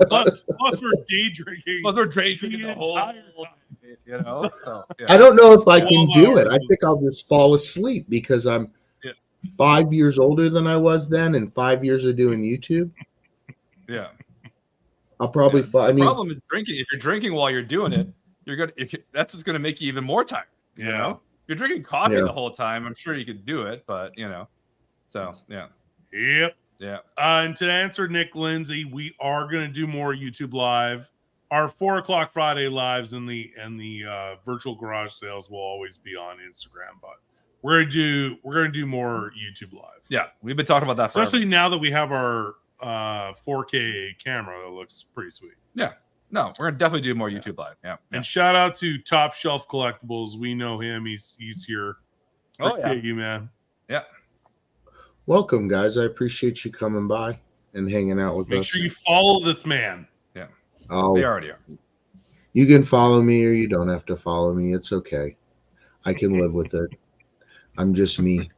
Speaker 2: plus we're day drinking.
Speaker 3: Plus we're day drinking the whole time, you know. So
Speaker 1: I don't know if I can do it. I think I'll just fall asleep because I'm 5 years older than I was then, and 5 years of doing YouTube.
Speaker 3: Yeah,
Speaker 1: I'll probably fall. I mean,
Speaker 3: the problem is drinking. If you're drinking while you're doing it, that's what's going to make you even more tired. You know, if you're drinking coffee the whole time, I'm sure you could do it, but you know, so yeah.
Speaker 2: And to answer Nick Lindsay, we are going to do more YouTube live. Our 4 o'clock Friday lives and the virtual garage sales will always be on Instagram, but we're gonna do more YouTube live.
Speaker 3: Yeah, we've been talking about that forever.
Speaker 2: Especially now that we have our 4K camera that looks pretty sweet.
Speaker 3: Yeah. No, we're gonna definitely do more YouTube live. Yeah.
Speaker 2: And shout out to Top Shelf Collectibles. We know him. He's here. Appreciate you, man.
Speaker 3: Yeah.
Speaker 1: Welcome, guys. I appreciate you coming by and hanging out with us.
Speaker 2: Make sure you follow this man.
Speaker 3: Yeah.
Speaker 1: Oh,
Speaker 3: they already are.
Speaker 1: You can follow me or you don't have to follow me. It's okay. I can live with it. I'm just me.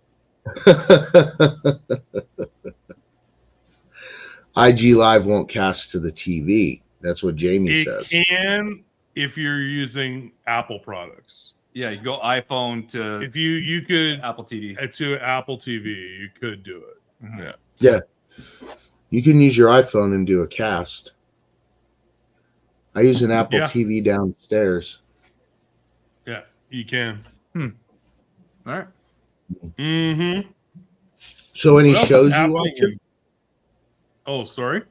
Speaker 1: IG Live won't cast to the TV. That's what Jamie says.
Speaker 2: It can if you're using Apple products.
Speaker 3: Yeah, you go iPhone to
Speaker 2: if you could
Speaker 3: Apple TV
Speaker 2: to Apple TV, you could do it.
Speaker 3: Mm-hmm.
Speaker 1: Yeah. You can use your iPhone and do a cast. I use an Apple TV downstairs.
Speaker 2: Yeah, you can.
Speaker 3: All right.
Speaker 2: Mm-hmm.
Speaker 1: So any shows you watch?
Speaker 2: Oh, sorry.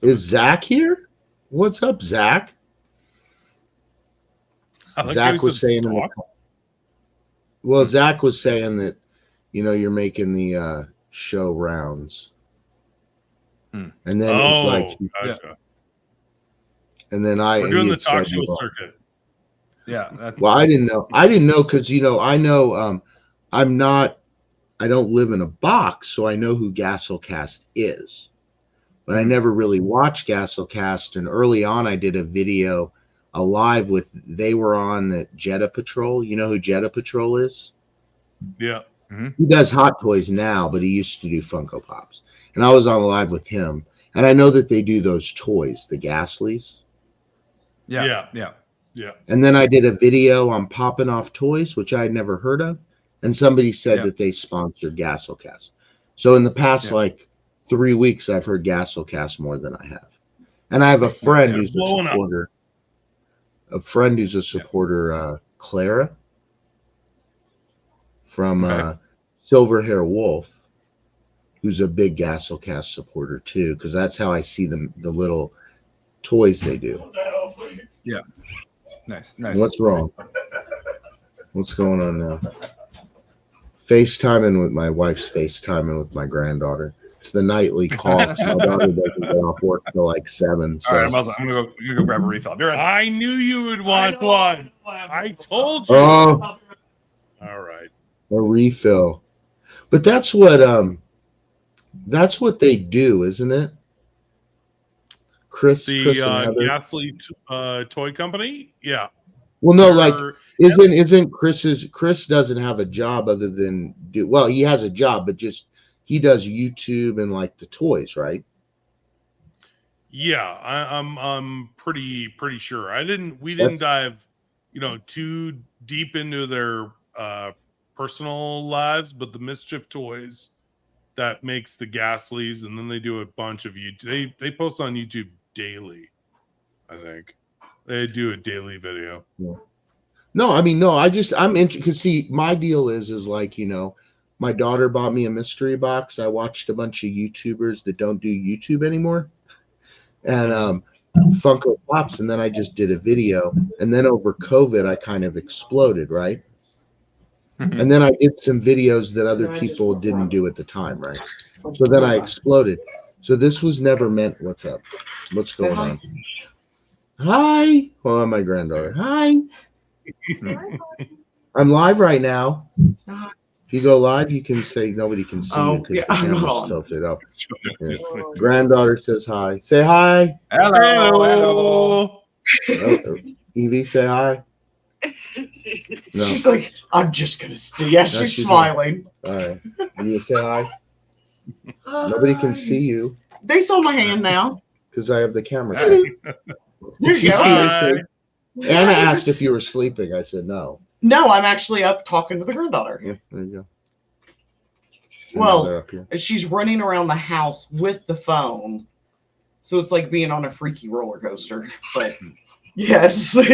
Speaker 1: Is Zach here? What's up, Zach? Zach was saying Zach was saying that, you know, you're making the show rounds. And then it's like and then
Speaker 2: we're doing the talk show circuit.
Speaker 3: Yeah.
Speaker 1: Well, I didn't know because, you know, I know I don't live in a box, so I know who Gasolcast is. But I never really watched Gasolcast, and early on I did a video, a live with, they were on the Jetta Patrol. You know who Jetta Patrol is?
Speaker 2: Yeah.
Speaker 3: Mm-hmm.
Speaker 1: He does Hot Toys now, but he used to do Funko Pops. And I was on live with him. And I know that they do those toys, the Gasleys.
Speaker 2: Yeah.
Speaker 1: And then I did a video on popping off toys, which I had never heard of. And somebody said that they sponsored Gasolcast. So in the past, like 3 weeks I've heard Gasolcast more than I have. And I have a friend who's a supporter. A friend who's a supporter, Clara from Silver Hair Wolf, who's a big Gasolcast supporter too, because that's how I see them, the little toys they do.
Speaker 3: Yeah. Nice.
Speaker 1: What's wrong? What's going on now? FaceTiming with my wife's FaceTiming with my granddaughter. It's the nightly call. My daughter doesn't get off work till like 7. So.
Speaker 3: All right, I'm gonna go grab a refill.
Speaker 2: I knew you would want one. I told you.
Speaker 1: Oh,
Speaker 2: all right.
Speaker 1: A refill. But that's what they do, isn't it? Chris and Heather.
Speaker 2: Ghastly toy company? Yeah.
Speaker 1: Well, no, like isn't Chris doesn't have a job other than he has a job, but just he does YouTube and like the toys, right?
Speaker 2: Yeah, I'm pretty sure. We didn't dive, too deep into their personal lives, but the Mischief Toys that makes the Ghastlies, and then they do a bunch of YouTube. They post on YouTube daily. I think they do a daily video.
Speaker 1: Yeah. No, I mean, no, I'm interested because see, my deal is like, my daughter bought me a mystery box. I watched a bunch of YouTubers that don't do YouTube anymore, and Funko Pops, and then I just did a video, and then over COVID, I kind of exploded, right? Mm-hmm. And then I did some videos that other people didn't do at the time, right? So then I exploded. So this was never meant. What's up? What's going on? Hi. Oh, my granddaughter. Hi. I'm live right now. If you go live, you can say nobody can see you because the camera's tilted up. Yeah. Granddaughter says hi. Say hi.
Speaker 3: Hello.
Speaker 1: Evie, say hi.
Speaker 4: No. She's like, I'm just gonna stay. Yeah, she's smiling.
Speaker 1: All right. You say hi. Nobody can see you.
Speaker 4: They saw my hand now.
Speaker 1: Because I have the camera.
Speaker 4: There you go.
Speaker 1: Anna asked if you were sleeping. I said no.
Speaker 4: No, I'm actually up talking to the granddaughter.
Speaker 1: Yeah, there you go.
Speaker 4: Well, she's running around the house with the phone. So it's like being on a freaky roller coaster. But yes.
Speaker 1: All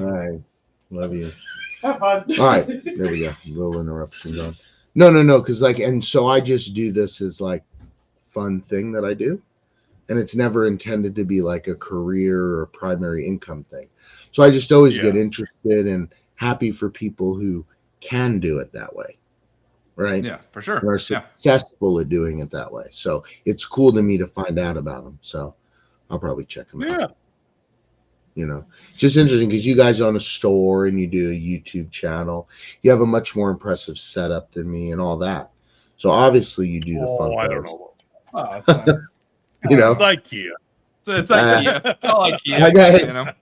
Speaker 1: right. Love you.
Speaker 4: Have fun.
Speaker 1: All right. There we go. A little interruption going. No. Because and so I just do this as like fun thing that I do. And it's never intended to be like a career or primary income thing. So I just always get interested and happy for people who can do it that way. Right?
Speaker 3: Yeah, for sure.
Speaker 1: And are successful at doing it that way. So it's cool to me to find out about them. So I'll probably check them out. It's just interesting because you guys own a store and you do a YouTube channel. You have a much more impressive setup than me and all that. So obviously you do the Funkos.
Speaker 2: I don't know.
Speaker 3: It's
Speaker 2: it's IKEA.
Speaker 3: It's IKEA. It's all IKEA.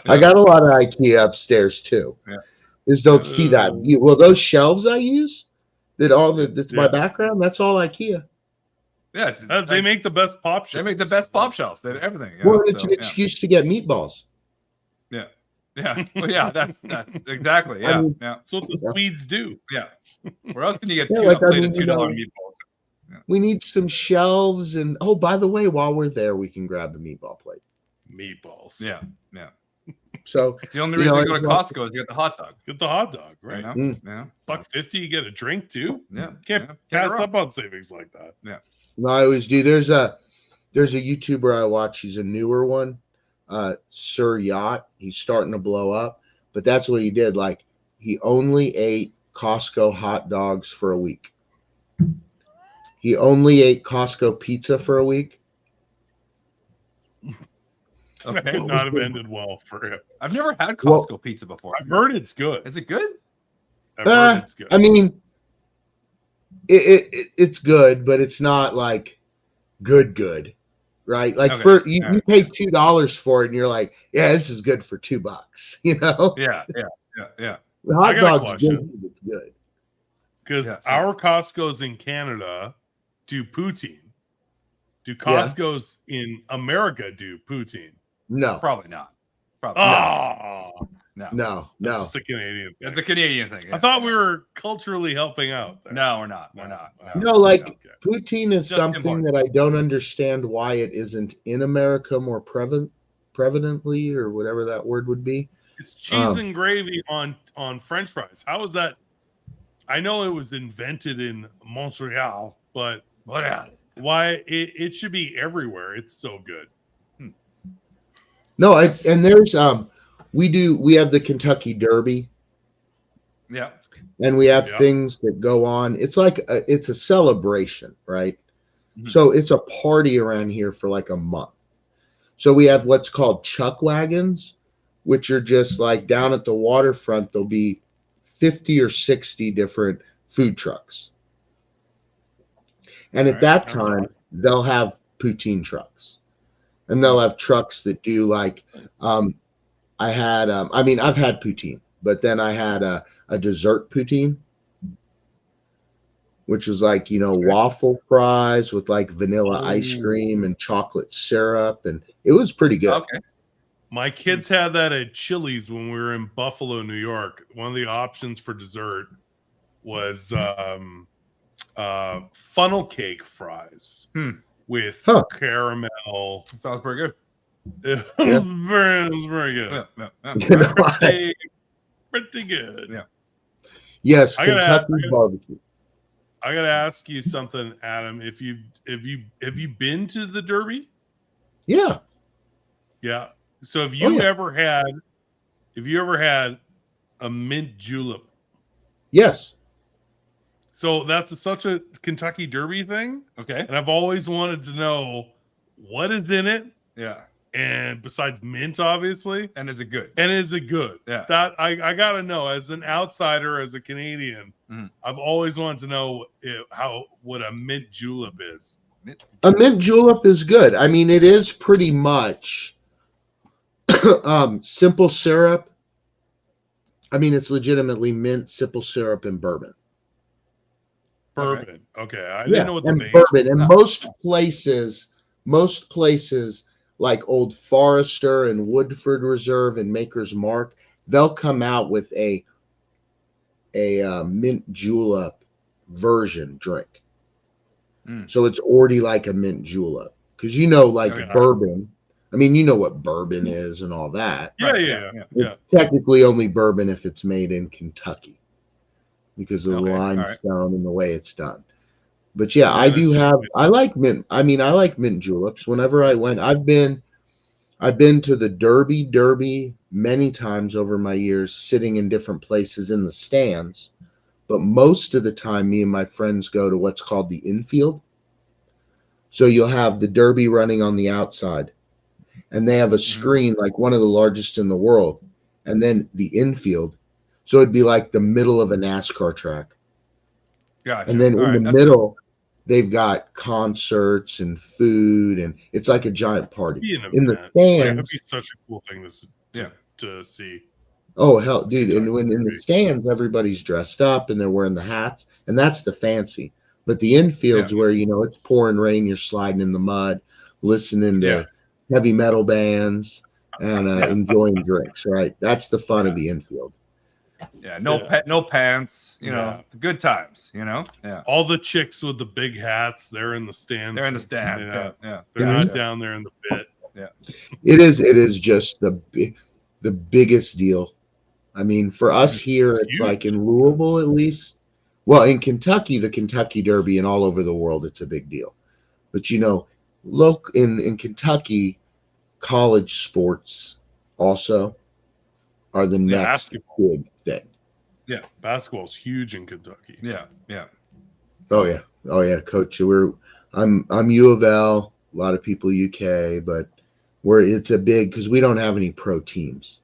Speaker 1: I got a lot of IKEA upstairs too. Yeah. Just don't see that. Well, those shelves I use, that's my background. That's all IKEA.
Speaker 3: Yeah,
Speaker 2: they make the best pop shelves.
Speaker 3: They make the best pop shelves. They have everything.
Speaker 1: Well, it's an excuse to get meatballs.
Speaker 3: Yeah. Well, yeah, that's exactly. Yeah,
Speaker 2: That's what the Swedes do.
Speaker 3: Yeah. Where else can you get $2 meatballs?
Speaker 1: Yeah. We need some shelves, and by the way, while we're there, we can grab a meatball plate.
Speaker 2: Meatballs.
Speaker 3: Yeah.
Speaker 1: So
Speaker 3: it's the only reason to go to Costco is to get the hot dog.
Speaker 2: Get the hot dog, right?
Speaker 3: Yeah.
Speaker 2: $1.50, you get a drink too.
Speaker 3: Yeah.
Speaker 2: Can't pass up on savings like that.
Speaker 3: Yeah.
Speaker 1: No, I always do. There's a YouTuber I watch. He's a newer one, Sir Yacht. He's starting to blow up, but that's what he did. Like he only ate Costco hot dogs for a week. He only ate Costco pizza for a week.
Speaker 2: That could not have ended well for him.
Speaker 3: I've never had Costco pizza before.
Speaker 2: I've heard it's good.
Speaker 3: Is it good?
Speaker 2: I've heard it's good.
Speaker 1: I mean, it's good, but it's not like good, right? Like you pay $2 for it, and you're like, yeah, this is good for $2.
Speaker 3: Yeah.
Speaker 1: The hot dog's good. It's good
Speaker 2: because our Costco's in Canada do poutine. Do Costco's in America do poutine?
Speaker 1: No,
Speaker 3: probably not.
Speaker 1: No.
Speaker 2: That's just a Canadian thing.
Speaker 3: It's a Canadian thing.
Speaker 2: I thought we were culturally helping out there.
Speaker 3: No, we're not. We're not.
Speaker 1: No, like
Speaker 2: Okay.
Speaker 1: poutine is
Speaker 3: Just
Speaker 1: something
Speaker 3: important.
Speaker 1: that I don't understand why it isn't in America more prevalently, or whatever that word would be.
Speaker 2: It's cheese and gravy on French fries. How is that? I know it was invented in Montreal, but why it should be everywhere? It's so good.
Speaker 1: No, and there's we have the Kentucky Derby.
Speaker 3: Yeah.
Speaker 1: And we have things that go on. It's like it's a celebration, right? Mm-hmm. So it's a party around here for like a month. So we have what's called chuck wagons, which are just like down at the waterfront. There'll be 50 or 60 different food trucks. And at that time, they'll have poutine trucks. And they'll have trucks that do like, I've had poutine, but then I had a dessert poutine, which was like, waffle fries with like vanilla ice cream and chocolate syrup. And it was pretty good.
Speaker 3: Okay.
Speaker 2: My kids had that at Chili's when we were in Buffalo, New York. One of the options for dessert was funnel cake fries with caramel.
Speaker 3: Sounds pretty good.
Speaker 2: It was very good.
Speaker 3: Yeah.
Speaker 2: Pretty good.
Speaker 3: Yeah.
Speaker 1: Yes, Kentucky barbecue.
Speaker 2: I gotta ask you something, Adam. Have you been to the Derby?
Speaker 1: Yeah.
Speaker 2: Yeah. So have you ever had a mint julep?
Speaker 1: Yes.
Speaker 2: So that's such a Kentucky Derby thing.
Speaker 3: Okay.
Speaker 2: And I've always wanted to know what is in it.
Speaker 3: Yeah.
Speaker 2: And besides mint, obviously.
Speaker 3: And is it good?
Speaker 2: Yeah. That I gotta know, as an outsider, as a Canadian, I've always wanted to know what a mint julep is.
Speaker 1: A mint julep is good. I mean, it is pretty much simple syrup. I mean, it's legitimately mint, simple syrup, and bourbon.
Speaker 2: Bourbon. Okay. I didn't know what the base
Speaker 1: bourbon. And most places like Old Forester and Woodford Reserve and Maker's Mark, they'll come out with a mint julep version drink. So it's already like a mint julep, because bourbon. I mean, you know what bourbon is and all that.
Speaker 2: Yeah.
Speaker 1: It's technically only bourbon if it's made in Kentucky, because of the limestone and the way it's done. But yeah, I like mint. I mean, I like mint juleps. Whenever I went, I've been to the Derby many times over my years, sitting in different places in the stands. But most of the time, me and my friends go to what's called the infield. So you'll have the Derby running on the outside, and they have a screen like one of the largest in the world, and then the infield. So it'd be like the middle of a NASCAR track.
Speaker 3: Gotcha.
Speaker 1: And then in the middle, they've got concerts and food, and it's like a giant party. In the stands,
Speaker 2: that'd be such a cool thing to see.
Speaker 1: Oh hell, dude! And when in the stands, everybody's dressed up and they're wearing the hats, and that's the fancy. But the infield's where it's pouring rain, you're sliding in the mud, listening to heavy metal bands and enjoying drinks. Right, that's the fun of the infield.
Speaker 3: Yeah, no pants, the good times, Yeah.
Speaker 2: All the chicks with the big hats, they're in the stands.
Speaker 3: They're in the stand. Yeah.
Speaker 2: They're not down there in the pit.
Speaker 3: Yeah.
Speaker 1: It is just the biggest deal. I mean, for us here, it's like in Louisville, at least. Well, in Kentucky, the Kentucky Derby, and all over the world, it's a big deal. But look, in Kentucky, college sports also are the next big thing.
Speaker 2: Yeah, basketball's huge in Kentucky.
Speaker 3: Yeah.
Speaker 1: Oh yeah, Coach. I'm U of L. A lot of people UK, but it's a big, because we don't have any pro teams.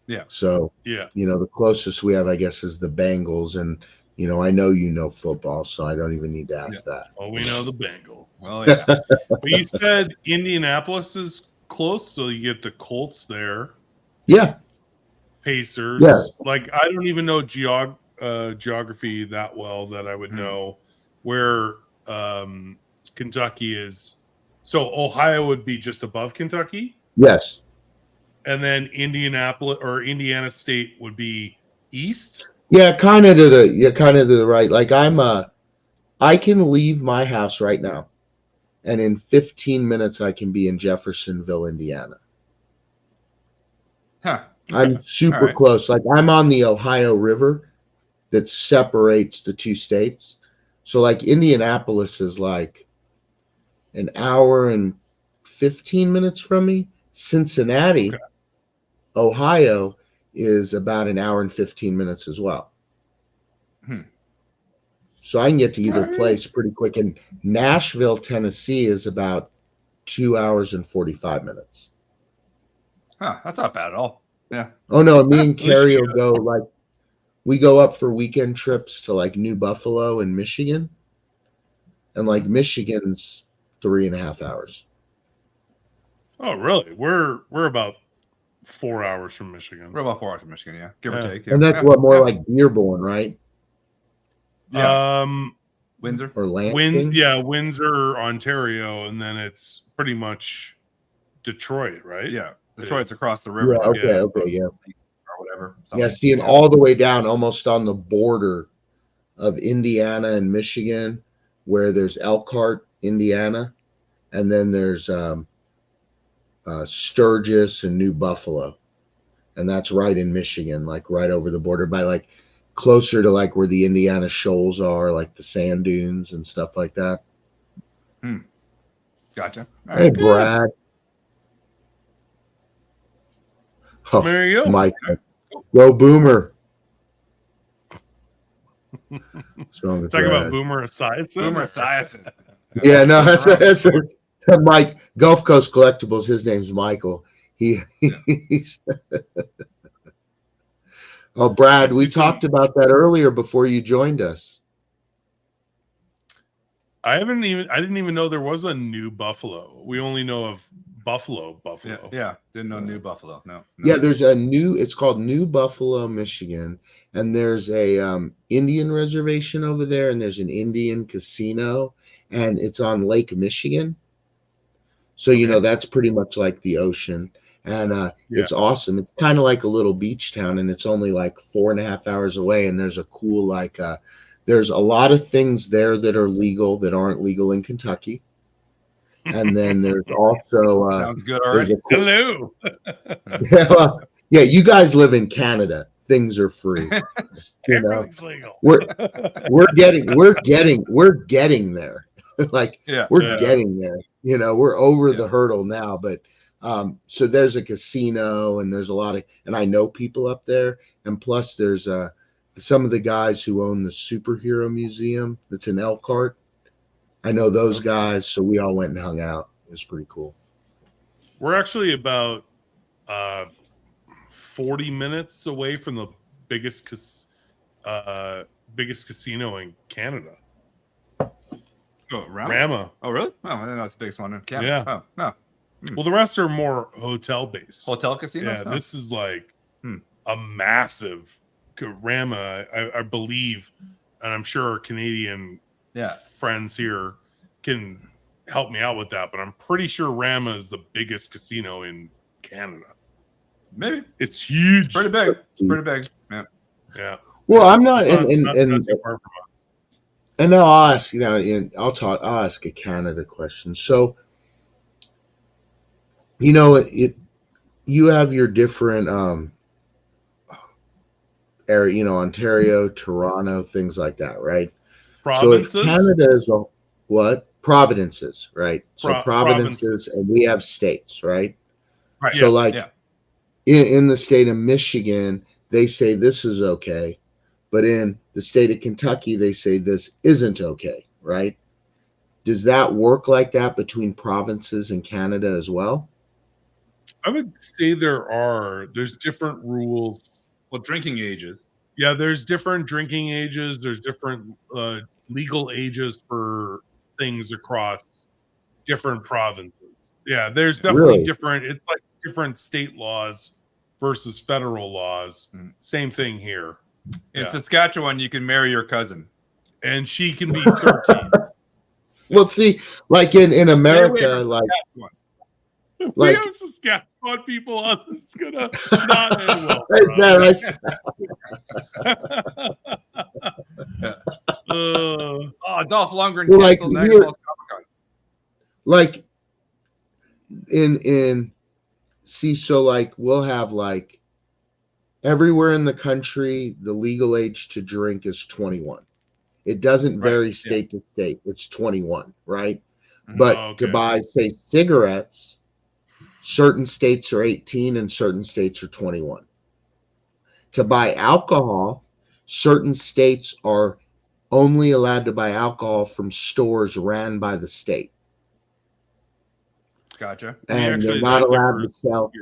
Speaker 3: Yeah.
Speaker 1: So the closest we have, I guess, is the Bengals, and I know football, so I don't even need to ask that.
Speaker 2: Oh, we know the Bengals.
Speaker 3: Well, yeah.
Speaker 2: But you said Indianapolis is close, so you get the Colts there.
Speaker 1: Yeah.
Speaker 2: Pacers.
Speaker 1: Yeah.
Speaker 2: Like, I don't even know geography that well that I would know where Kentucky is. So Ohio would be just above Kentucky?
Speaker 1: Yes.
Speaker 2: and then Indianapolis or Indiana State would be east.
Speaker 1: Yeah, kind of to the right. Like I can leave my house right now, and in 15 minutes I can be in Jeffersonville, Indiana.
Speaker 3: Huh.
Speaker 1: I'm super
Speaker 3: right.
Speaker 1: close. Like I'm on the Ohio River that separates the two states. So like Indianapolis is like an hour and 15 minutes from me. Cincinnati, Ohio is about an hour and 15 minutes as well. So I can get to either place pretty quick. And Nashville, Tennessee is about 2 hours and 45 minutes.
Speaker 3: Huh, that's not bad at all. Yeah.
Speaker 1: Oh no, me and Carrie will go like we go up for weekend trips to like New Buffalo in Michigan. And like Michigan's 3.5 hours.
Speaker 2: Oh, really? We're about 4 hours from Michigan.
Speaker 3: We're about 4 hours from Michigan, yeah, give or take. Yeah.
Speaker 1: And that's what more like Dearborn, right?
Speaker 2: Yeah.
Speaker 3: Windsor
Speaker 1: or Lansing.
Speaker 2: Windsor, Ontario, and then it's pretty much Detroit, right?
Speaker 3: Yeah, Detroit's across the river.
Speaker 1: Yeah, okay, yeah,
Speaker 3: or whatever.
Speaker 1: Yeah, seeing all the way down, almost on the border of Indiana and Michigan, where there's Elkhart, Indiana, and then there's Sturgis and New Buffalo, and that's right in Michigan, like right over the border by like closer to like where the Indiana shoals are, like the sand dunes and stuff like that.
Speaker 3: Gotcha.
Speaker 1: All right, Brad. Oh,
Speaker 2: there you go,
Speaker 1: Mike. Go Boomer.
Speaker 2: Talking about Boomer Esiason.
Speaker 3: Boomer Esiason.
Speaker 1: Yeah, no, that's Mike. Gulf Coast Collectibles. His name's Michael. He's Oh, Brad, we talked about that earlier before you joined us.
Speaker 2: I didn't even know there was a New Buffalo. We only know of Buffalo.
Speaker 3: Yeah. Didn't know New Buffalo. No.
Speaker 1: Yeah, there's it's called New Buffalo, Michigan, and there's a Indian reservation over there, and there's an Indian casino, and it's on Lake Michigan. So, you know, that's pretty much like the ocean. And it's awesome. It's kind of like a little beach town, and it's only like 4.5 hours away. And there's a cool, there's a lot of things there that are legal that aren't legal in Kentucky. And then there's also
Speaker 3: sounds good already.
Speaker 2: Hello.
Speaker 1: Yeah, you guys live in Canada. Things are free.
Speaker 2: Everything's legal.
Speaker 1: We're getting there. We're getting there. You know, we're over the hurdle now, but so there's a casino, and there's a lot of, and I know people up there, and plus there's some of the guys who own the superhero museum that's in Elkhart. I know those guys, so we all went and hung out. It was pretty cool.
Speaker 2: We're actually about 40 minutes away from the biggest casino in Canada.
Speaker 3: Oh,
Speaker 2: Rama.
Speaker 3: Oh, really? Oh, I think that's the biggest one in Canada.
Speaker 2: Yeah.
Speaker 3: Oh, no.
Speaker 2: Well, the rest are more hotel based.
Speaker 3: Hotel casino?
Speaker 2: Yeah, this is like a massive Rama, I believe, and I'm sure our Canadian friends here can help me out with that, but I'm pretty sure Rama is the biggest casino in Canada.
Speaker 3: Maybe.
Speaker 2: It's huge.
Speaker 3: It's pretty big. It's pretty big. Yeah.
Speaker 2: Yeah.
Speaker 1: Well, I'm not
Speaker 2: not too far from us.
Speaker 1: And now I'll ask, I'll ask a Canada question. So, you know, you have your different area, you know, Ontario, Toronto, things like that, right?
Speaker 2: Provinces?
Speaker 1: So if Canada is provinces, right? So provinces, and we have states, right?
Speaker 2: Right.
Speaker 1: So in the state of Michigan, they say this is okay, but in the state of Kentucky, they say this isn't okay, right? Does that work like that between provinces in Canada as well?
Speaker 2: I would say there's different rules.
Speaker 3: Well, drinking ages.
Speaker 2: Yeah, there's different drinking ages. There's different legal ages for things across different provinces. Yeah, there's definitely different. It's like different state laws versus federal laws. Same thing here.
Speaker 3: In Saskatchewan, you can marry your cousin.
Speaker 2: And she can be 13.
Speaker 1: Well, see, like in America, like Like-
Speaker 2: we have Saskatchewan people on this is gonna not end well.
Speaker 3: Oh, Dolph Lundgren
Speaker 1: Well, like,
Speaker 3: canceled Niagara Falls Comic-Con.
Speaker 1: like in see, so like we'll have like everywhere in the country, the legal age to drink is 21. It doesn't vary state to state. It's 21, right? But to buy, say, cigarettes, certain states are 18 and certain states are 21. To buy alcohol, certain states are only allowed to buy alcohol from stores ran by the state.
Speaker 3: Gotcha.
Speaker 1: And they're not allowed to sell.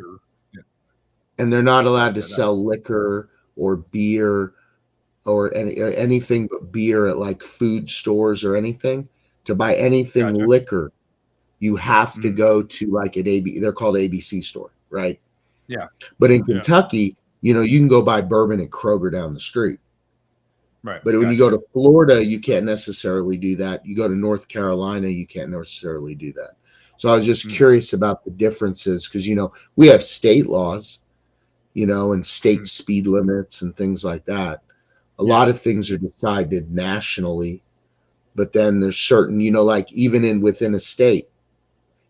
Speaker 1: And they're not allowed to sell liquor or beer or anything but beer at like food stores or anything. To buy anything liquor, you have to go to like an they're called ABC store, right?
Speaker 3: Yeah.
Speaker 1: But in Kentucky, you know, you can go buy bourbon at Kroger down the street.
Speaker 3: Right.
Speaker 1: But when you go to Florida, you can't necessarily do that. You go to North Carolina, you can't necessarily do that. So I was just curious about the differences because, you know, we have state laws, you know, and state speed limits and things like that. A lot of things are decided nationally, but then there's certain, you know, like even within a state,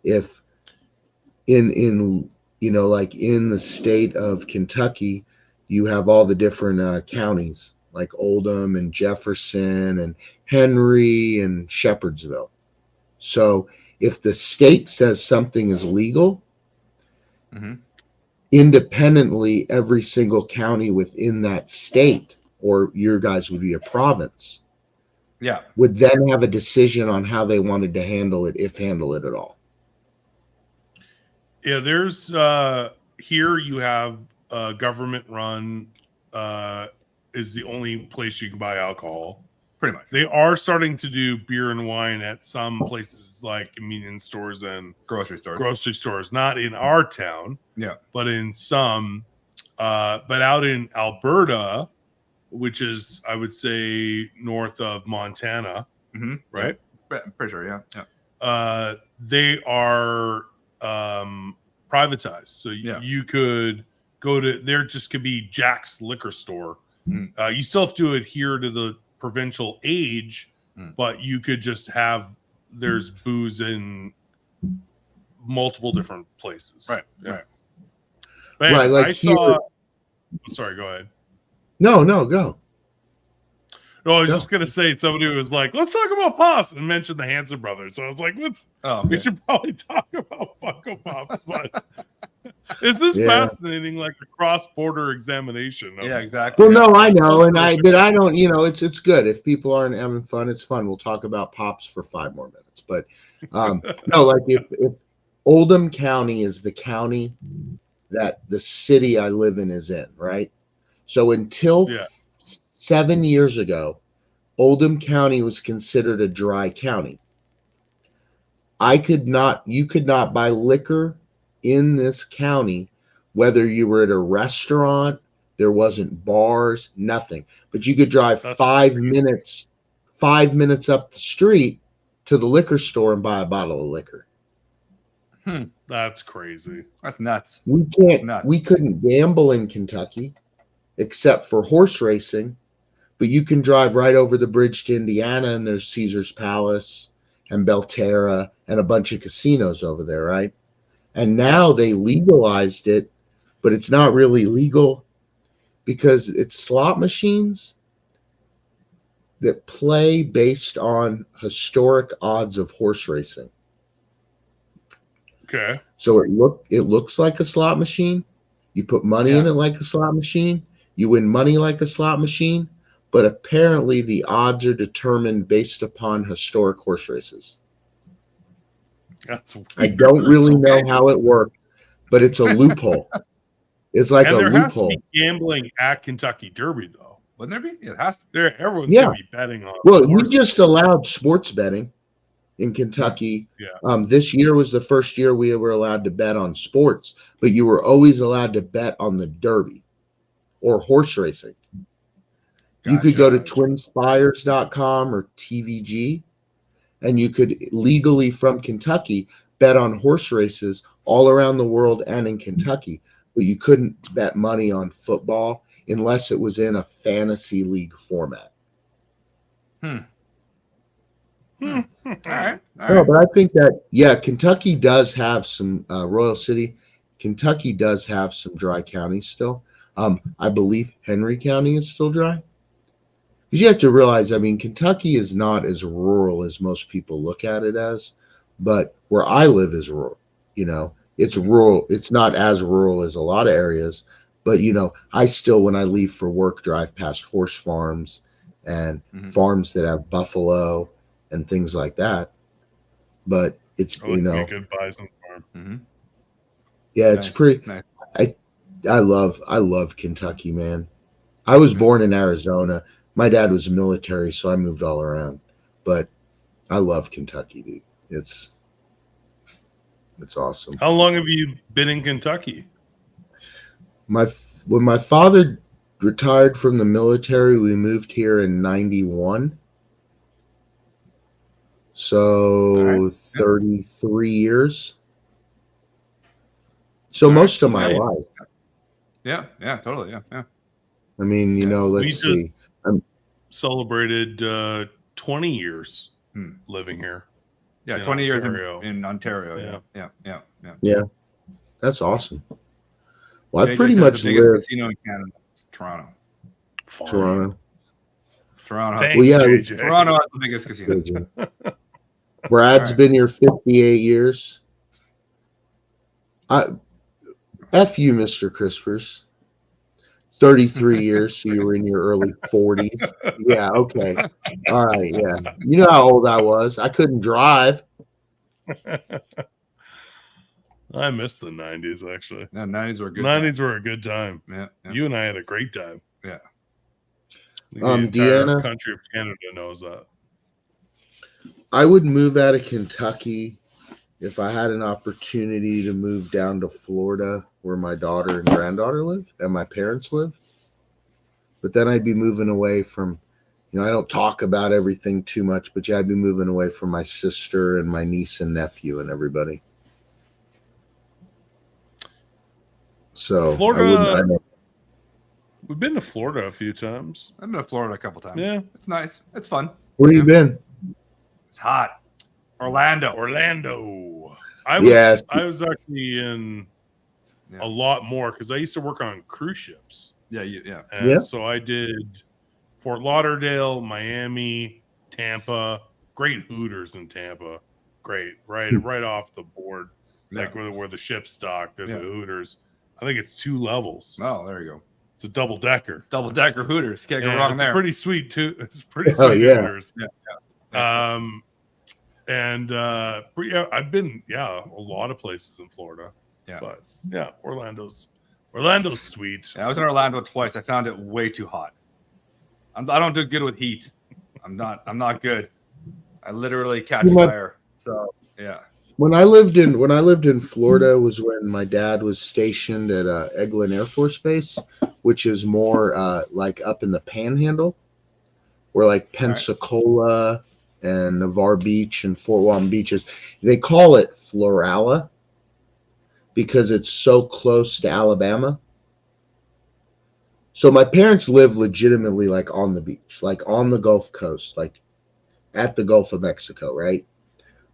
Speaker 1: if in you know, like in the state of Kentucky, you have all the different counties like Oldham and Jefferson and Henry and Shepherdsville. So if the state says something is legal, independently, every single county within that state, or your guys would be a province, would then have a decision on how they wanted to handle it, if handle it at all.
Speaker 2: Yeah, there's here you have government run is the only place you can buy alcohol.
Speaker 3: Pretty much.
Speaker 2: They are starting to do beer and wine at some places like convenience stores and
Speaker 3: grocery stores.
Speaker 2: Grocery stores, not in our town, but in some. But out in Alberta, which is, I would say, north of Montana, right?
Speaker 3: Yeah. Pretty sure, yeah.
Speaker 2: They are privatized, so you could go to there. Just could be Jack's liquor store. You still have to adhere to the provincial age, but you could just have there's booze in multiple different places.
Speaker 3: Right.
Speaker 2: But
Speaker 1: Right. Like
Speaker 2: I
Speaker 1: here,
Speaker 2: saw. Sorry, go ahead.
Speaker 1: No, go.
Speaker 2: No, I was just gonna say somebody was like, "Let's talk about Pops," and mentioned the Hanson brothers. So I was like, "What's? We should probably talk about Funko Pops." But it's just fascinating, like a cross-border examination.
Speaker 3: Yeah, exactly.
Speaker 1: Well, no, I know, but I don't. You know, it's good if people aren't having fun. It's fun. We'll talk about Pops for 5 more minutes. But no, like if Oldham County is the county that the city I live in is in, right? So until 7 years ago, Oldham County was considered a dry county. You could not buy liquor in this county, whether you were at a restaurant, there wasn't bars, nothing. But you could drive 5 minutes up the street to the liquor store and buy a bottle of liquor.
Speaker 2: That's crazy.
Speaker 3: That's nuts.
Speaker 1: We couldn't gamble in Kentucky except for horse racing, but you can drive right over the bridge to Indiana and there's Caesar's Palace and Belterra and a bunch of casinos over there, right? And now they legalized it, but it's not really legal because it's slot machines that play based on historic odds of horse racing.
Speaker 2: Okay.
Speaker 1: So it looks like a slot machine. You put money in it like a slot machine. You win money like a slot machine. But apparently the odds are determined based upon historic horse races.
Speaker 2: That's weird.
Speaker 1: I don't really know how it works, but it's a loophole. It's like a loophole.
Speaker 2: There has to be gambling at Kentucky Derby, though.
Speaker 3: Wouldn't there be? It has to.
Speaker 2: Everyone's going to be betting on.
Speaker 1: Well, we just allowed sports betting in Kentucky. This year was the first year we were allowed to bet on sports, but you were always allowed to bet on the Derby or horse racing. You could go to twinspires.com or TVG, and you could legally from Kentucky bet on horse races all around the world and in Kentucky, but you couldn't bet money on football unless it was in a fantasy league format.
Speaker 3: All right.
Speaker 1: No, but I think that, yeah, Kentucky does have some, Royal City, Kentucky does have some dry counties still. I believe Henry County is still dry. Because you have to realize, I mean, Kentucky is not as rural as most people look at it as, but where I live is rural. You know, it's rural. It's not as rural as a lot of areas, but, you know, I still, when I leave for work, drive past horse farms and farms that have buffalo and things like that. But it's, you know,
Speaker 2: good bison farm.
Speaker 1: Yeah, it's pretty.
Speaker 3: Nice.
Speaker 1: I love Kentucky, man. I was born in Arizona. My dad was military, so I moved all around. But I love Kentucky, dude. It's awesome.
Speaker 2: How long have you been in Kentucky?
Speaker 1: When my father retired from the military, we moved here in 91. So 33 years. So most of my life.
Speaker 3: Yeah, totally. Yeah.
Speaker 1: I mean, you know, let's see.
Speaker 2: Celebrated 20 years living here.
Speaker 3: Yeah, 20
Speaker 2: Ontario.
Speaker 3: years in Ontario.
Speaker 1: Yeah. That's awesome. Well, I've
Speaker 3: JJ
Speaker 1: pretty
Speaker 3: says
Speaker 1: much
Speaker 3: the biggest
Speaker 1: lived
Speaker 3: casino in Canada is Toronto.
Speaker 1: Thanks,
Speaker 2: well, yeah, JJ.
Speaker 3: Toronto is the biggest casino.
Speaker 1: Brad's been here 58 years. F you, Mr. Crispers. 33 years, so you were in your early 40s. Yeah, okay. All right, yeah. You know how old I was. I couldn't drive.
Speaker 2: I missed the 90s, actually.
Speaker 3: Yeah, 90s were a good
Speaker 2: 90s were a good time.
Speaker 3: Yeah.
Speaker 2: You and I had a great time.
Speaker 3: Yeah.
Speaker 2: The entire
Speaker 1: Deanna,
Speaker 2: country of Canada knows that.
Speaker 1: I would move out of Kentucky if I had an opportunity to move down to Florida where my daughter and granddaughter live and my parents live. But then I'd be moving away from, you know, I don't talk about everything too much, but yeah, I'd be moving away from my sister and my niece and nephew and everybody. So
Speaker 2: Florida, we've been to Florida a few times.
Speaker 3: I've been to Florida a couple times.
Speaker 2: Yeah.
Speaker 3: It's nice. It's fun.
Speaker 1: Where you been?
Speaker 3: It's hot. Orlando.
Speaker 2: I was actually in a lot more because I used to work on cruise ships.
Speaker 3: Yeah.
Speaker 2: So I did Fort Lauderdale, Miami, Tampa. Great Hooters in Tampa. Great, right off the board, like where the ship's docked. There's a Hooters. I think it's 2 levels.
Speaker 3: Oh, there you go.
Speaker 2: It's a double decker.
Speaker 3: Double decker Hooters. Can't go wrong there.
Speaker 2: Pretty sweet too. It's pretty sweet Hooters. I've been a lot of places in Florida.
Speaker 3: Yeah.
Speaker 2: But yeah, Orlando's sweet.
Speaker 3: Yeah, I was in Orlando twice. I found it way too hot. I don't do good with heat. I'm not good. I literally catch fire. So yeah.
Speaker 1: When I lived in Florida was when my dad was stationed at Eglin Air Force Base, which is more like up in the Panhandle, where like Pensacola and Navarre Beach and Fort Walton Beaches. They call it Florala because it's so close to Alabama. So my parents live legitimately like on the beach, like on the Gulf Coast, like at the Gulf of Mexico, right?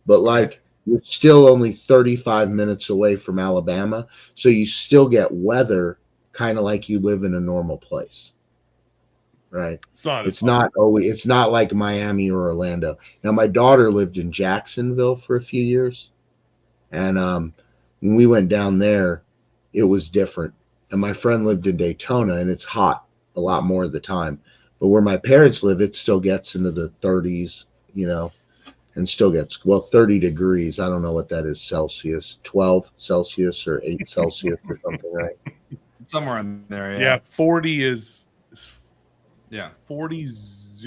Speaker 1: But like you're still only 35 minutes away from Alabama, so you still get weather kind of like you live in a normal place. Right. It's not like Miami or Orlando. Now my daughter lived in Jacksonville for a few years. And when we went down there, it was different. And my friend lived in Daytona and it's hot a lot more of the time. But where my parents live, it still gets into the 30s, you know, and still gets 30 degrees. I don't know what that is Celsius, 12 Celsius or 8 Celsius or something, right?
Speaker 3: Somewhere in there,
Speaker 2: yeah. 40 is 40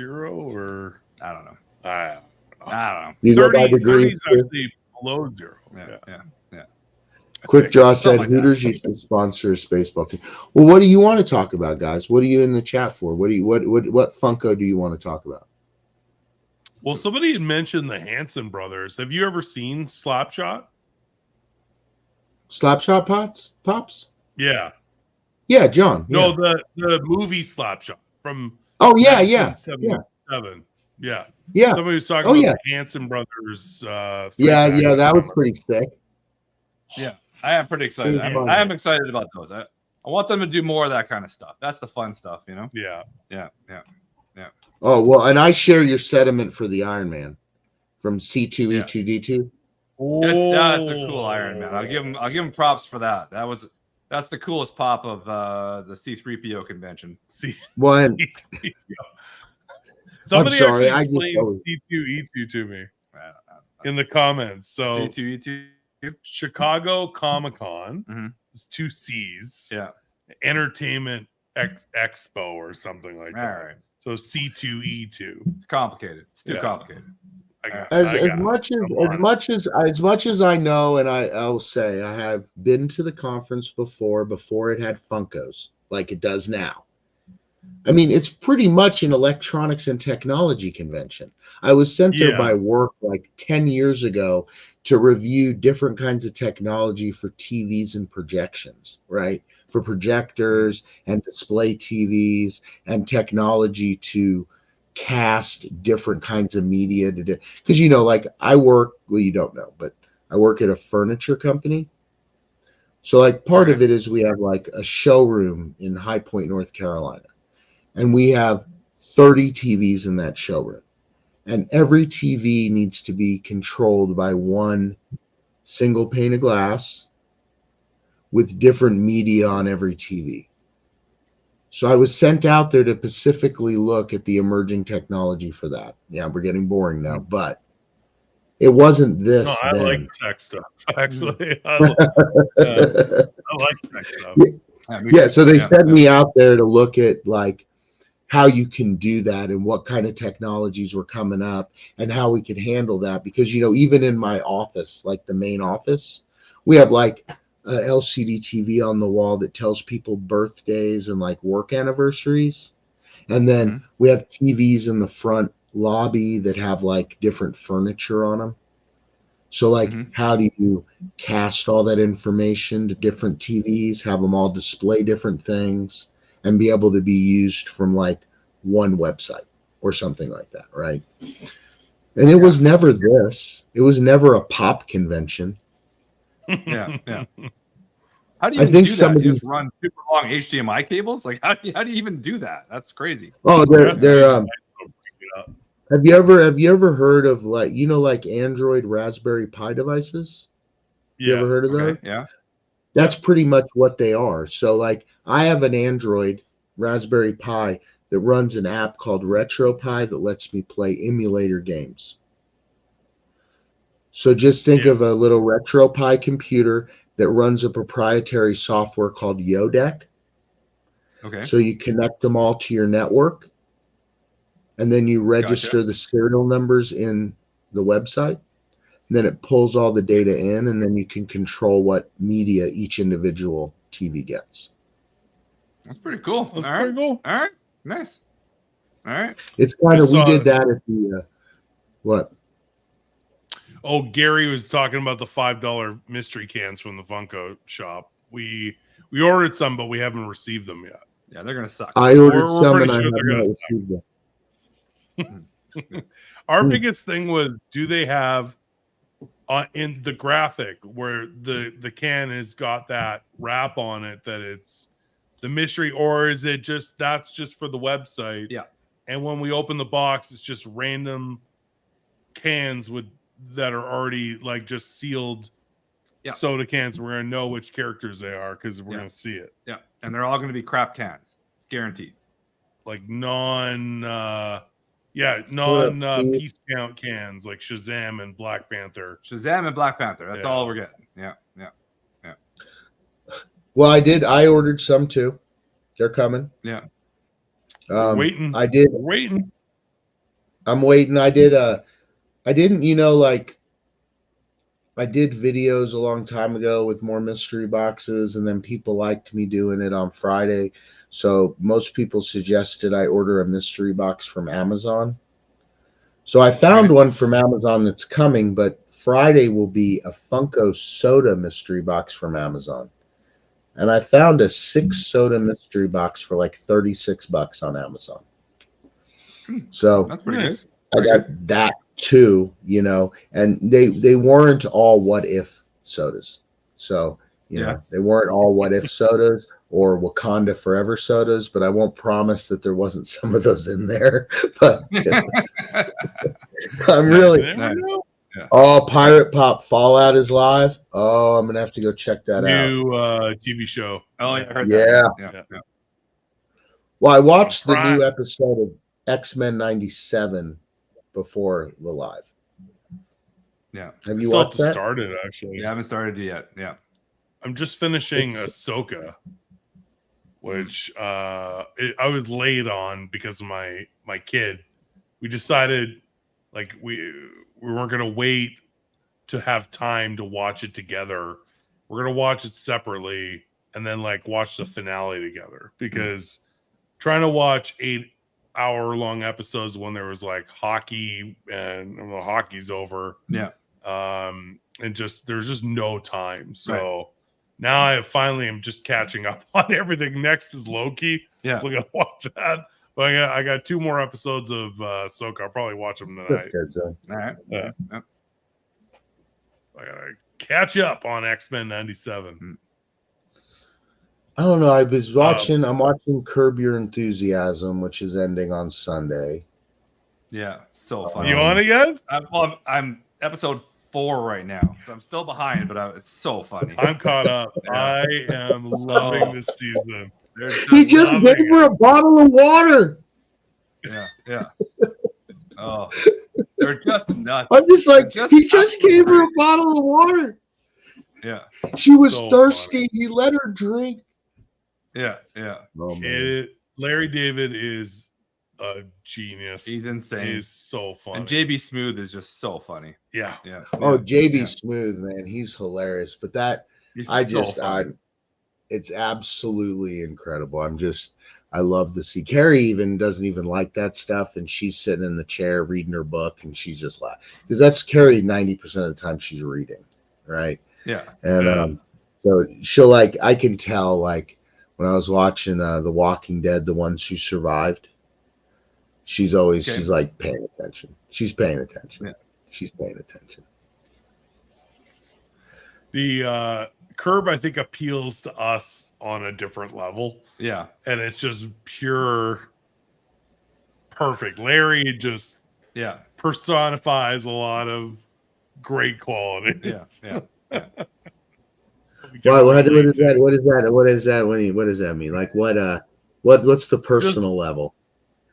Speaker 2: or
Speaker 3: I don't know.
Speaker 2: I don't know.
Speaker 1: You 30, go by degrees. 30
Speaker 2: is actually below 0.
Speaker 3: Yeah.
Speaker 1: Quick Draw said Hooters used to sponsor a baseball team. Well, what do you want to talk about, guys? What are you in the chat for? What Funko do you want to talk about?
Speaker 2: Well, somebody had mentioned the Hanson brothers. Have you ever seen Slapshot?
Speaker 1: Slapshot pops.
Speaker 2: Yeah.
Speaker 1: Yeah, John.
Speaker 2: No,
Speaker 1: Yeah.
Speaker 2: the movie Slapshot from
Speaker 1: Oh yeah, yeah,
Speaker 2: 1977. Yeah.
Speaker 1: yeah.
Speaker 2: Somebody was talking
Speaker 1: Oh
Speaker 2: about
Speaker 1: yeah,
Speaker 2: the Hanson Brothers
Speaker 1: yeah,
Speaker 2: three-pack
Speaker 1: yeah.
Speaker 2: this
Speaker 1: That was
Speaker 2: summer.
Speaker 1: pretty sick.
Speaker 3: Yeah, I am pretty excited.
Speaker 1: Seems fun.
Speaker 3: I am excited about those. I want them to do more of that kind of stuff. That's the fun stuff, you know?
Speaker 2: Yeah.
Speaker 3: Yeah.
Speaker 1: Oh well, and I share your sentiment for the Iron Man from C2E2D2.
Speaker 3: That's a cool Iron Man. I'll give him props for that. That's the coolest pop of the C3PO convention.
Speaker 1: One.
Speaker 2: Somebody
Speaker 1: sorry,
Speaker 2: actually explained C2E2 to me in the comments. So
Speaker 3: C2E2,
Speaker 2: Chicago Comic-Con is 2 C's.
Speaker 3: Yeah.
Speaker 2: Entertainment Expo or something like that.
Speaker 3: All right.
Speaker 2: So C2E2.
Speaker 3: It's complicated. It's too complicated.
Speaker 1: As much as I know, and I'll say I have been to the conference before it had Funkos like it does now. I mean, it's pretty much an electronics and technology convention. I was sent there by work like 10 years ago to review different kinds of technology for TVs and projections, right? For projectors and display TVs and technology to cast different kinds of media to do. Because, you know, like I work, well, you don't know, but I work at a furniture company. So like part of it is we have like a showroom in High Point, North Carolina. And we have 30 TVs in that showroom. And every TV needs to be controlled by one single pane of glass with different media on every TV. So I was sent out there to specifically look at the emerging technology for that. Yeah, we're getting boring now, but it wasn't this.
Speaker 2: No, I
Speaker 1: then.
Speaker 2: like tech stuff, actually. I like tech stuff.
Speaker 1: Yeah, so they sent me out there to look at like how you can do that and what kind of technologies were coming up and how we could handle that. Because, you know, even in my office, like the main office, we have like a LCD TV on the wall that tells people birthdays and like work anniversaries. And then we have TVs in the front lobby that have like different furniture on them. So like, how do you cast all that information to different TVs, have them all display different things, and be able to be used from like one website or something like that, right? And it was never this. It was never a pop convention.
Speaker 3: Yeah. How do you do that? You just run super long HDMI cables? Like how do you even do that? That's crazy.
Speaker 1: Oh, they're have you ever heard of like, you know, like Android Raspberry Pi devices? You ever heard of those?
Speaker 3: Yeah.
Speaker 1: That's pretty much what they are. So like I have an Android Raspberry Pi that runs an app called RetroPie that lets me play emulator games. So just think of a little RetroPie computer that runs a proprietary software called Yodec.
Speaker 3: Okay.
Speaker 1: So you connect them all to your network, and then you register the serial numbers in the website. And then it pulls all the data in, and then you can control what media each individual TV gets.
Speaker 3: That's pretty cool.
Speaker 2: That's pretty cool.
Speaker 3: All right. Nice. All right.
Speaker 1: It's kind of, we did that at the, what?
Speaker 2: Oh, Gary was talking about the $5 mystery cans from the Funko shop. We ordered some, but we haven't received them yet.
Speaker 3: Yeah, they're gonna suck.
Speaker 1: I ordered some and I have not received them.
Speaker 2: Our biggest thing was, do they have in the graphic where the can has got that wrap on it that it's the mystery, or is it just that's just for the website?
Speaker 3: Yeah.
Speaker 2: And when we open the box, it's just random cans that are already like just sealed soda cans. We're gonna know which characters they are because we're gonna see it.
Speaker 3: Yeah, and they're all gonna be crap cans. It's guaranteed.
Speaker 2: Like non piece count cans like Shazam and Black Panther.
Speaker 3: That's all we're getting. Yeah.
Speaker 1: Well, I ordered some too. They're coming.
Speaker 3: Yeah.
Speaker 2: Waiting.
Speaker 1: Waiting. I'm waiting. I didn't, you know, like I did videos a long time ago with more mystery boxes, and then people liked me doing it on Friday. So most people suggested I order a mystery box from Amazon. So I found one from Amazon that's coming, but Friday will be a Funko soda mystery box from Amazon. And I found a 6 soda mystery box for like $36 on Amazon. So
Speaker 3: That's pretty
Speaker 2: Nice.
Speaker 3: good.
Speaker 1: I got that too, you know, and they weren't all what if sodas. So, you know, they weren't all what if sodas or Wakanda Forever sodas, but I won't promise that there wasn't some of those in there. But I'm really Pirate Pop Fallout is live. Oh, I'm gonna have to go check that
Speaker 2: New
Speaker 1: out.
Speaker 2: TV show.
Speaker 3: Oh, I heard
Speaker 1: Yeah.
Speaker 3: that. Yeah.
Speaker 1: Well, I watched the
Speaker 2: Prime.
Speaker 1: new episode of X-Men 97 before the live.
Speaker 3: Yeah.
Speaker 1: Have you
Speaker 2: Still have
Speaker 1: watched
Speaker 2: to
Speaker 1: that?
Speaker 2: start it actually.
Speaker 3: Yeah, I haven't started it yet. Yeah.
Speaker 2: I'm just finishing Ahsoka, which I was late on because of my kid. We decided like we weren't gonna wait to have time to watch it together. We're gonna watch it separately and then like watch the finale together because trying to watch 8-hour-long episodes when there was like hockey and the hockey's over.
Speaker 3: Yeah.
Speaker 2: And just there's just no time. So now I finally am just catching up on everything. Next is Loki.
Speaker 3: Yeah.
Speaker 2: So I'm gonna watch that. But I got 2 more episodes of Ahsoka. I'll probably watch them tonight.
Speaker 3: All right.
Speaker 2: Yeah. I gotta catch up on X-Men 97.
Speaker 1: I don't know. I'm watching Curb Your Enthusiasm, which is ending on Sunday.
Speaker 3: Yeah. So funny.
Speaker 2: You on it yet?
Speaker 3: I'm episode 4 right now, so I'm still behind, but it's so funny.
Speaker 2: I'm caught up. I am loving this season.
Speaker 1: He just gave her a bottle of water.
Speaker 3: Yeah. Oh, they're just nuts.
Speaker 1: I'm just like, he just gave her a bottle of water.
Speaker 3: Yeah.
Speaker 1: She was
Speaker 2: So
Speaker 1: thirsty.
Speaker 2: funny.
Speaker 1: He let her drink.
Speaker 3: Yeah.
Speaker 1: Oh, man.
Speaker 2: Larry David is a genius.
Speaker 3: He's insane.
Speaker 2: He's so funny.
Speaker 3: And JB Smooth is just so funny.
Speaker 2: Yeah.
Speaker 1: Oh, JB Smooth, man, he's hilarious. But it's absolutely incredible. I love to see. Carrie even doesn't even like that stuff, and she's sitting in the chair reading her book, and she's just laughing because that's Carrie 90% of the time she's reading, right?
Speaker 3: Yeah.
Speaker 1: And so she'll like, I can tell like when I was watching The Walking Dead, the ones who survived. She's like paying attention. She's paying attention.
Speaker 3: Yeah.
Speaker 1: She's paying attention.
Speaker 2: The Curb, I think, appeals to us on a different level.
Speaker 3: Yeah.
Speaker 2: And it's just pure perfect. Larry just personifies a lot of great qualities.
Speaker 3: Yeah.
Speaker 1: What does that mean? Like what's the personal level?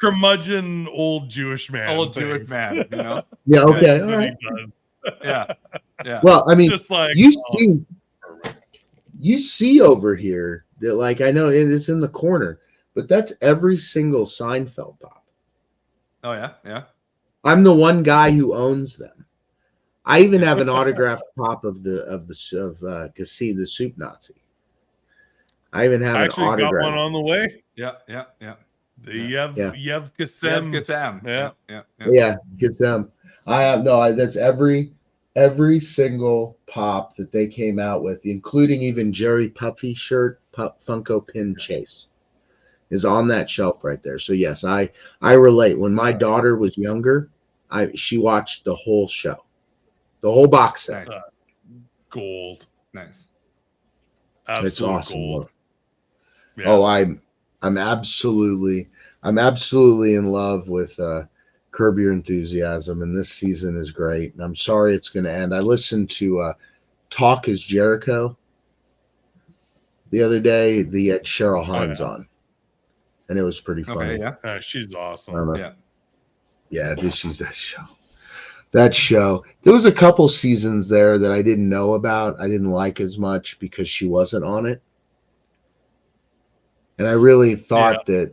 Speaker 2: Curmudgeon old Jewish man.
Speaker 3: Jewish man, you know?
Speaker 1: Yeah, okay. All right.
Speaker 3: Yeah.
Speaker 1: Well, I mean,
Speaker 2: just like
Speaker 1: you see over here that, like, I know it's in the corner, but that's every single Seinfeld pop.
Speaker 3: Oh yeah.
Speaker 1: I'm the one guy who owns them. I even have an autographed pop of Cassie the Soup Nazi. I even have an autograph.
Speaker 2: Got one on the way.
Speaker 3: Yeah.
Speaker 2: The Yev Kassem.
Speaker 1: Yeah, get them. That's every single pop that they came out with, including even Jerry Puffy shirt, Funko pin chase, is on that shelf right there. So yes, I relate. When my daughter was younger, she watched the whole show, the whole box set.
Speaker 3: Nice.
Speaker 2: Gold.
Speaker 3: Nice.
Speaker 2: Absolute
Speaker 1: It's awesome.
Speaker 2: Gold. Yeah.
Speaker 1: Oh, I'm absolutely in love with Curb Your Enthusiasm, and this season is great. And I'm sorry it's going to end. I listened to Talk is Jericho the other day. They had Cheryl Hines on, and it was pretty funny.
Speaker 3: Okay, yeah.
Speaker 2: She's awesome.
Speaker 1: She's that show. There was a couple seasons there that I didn't know about. I didn't like as much because she wasn't on it. And I really thought that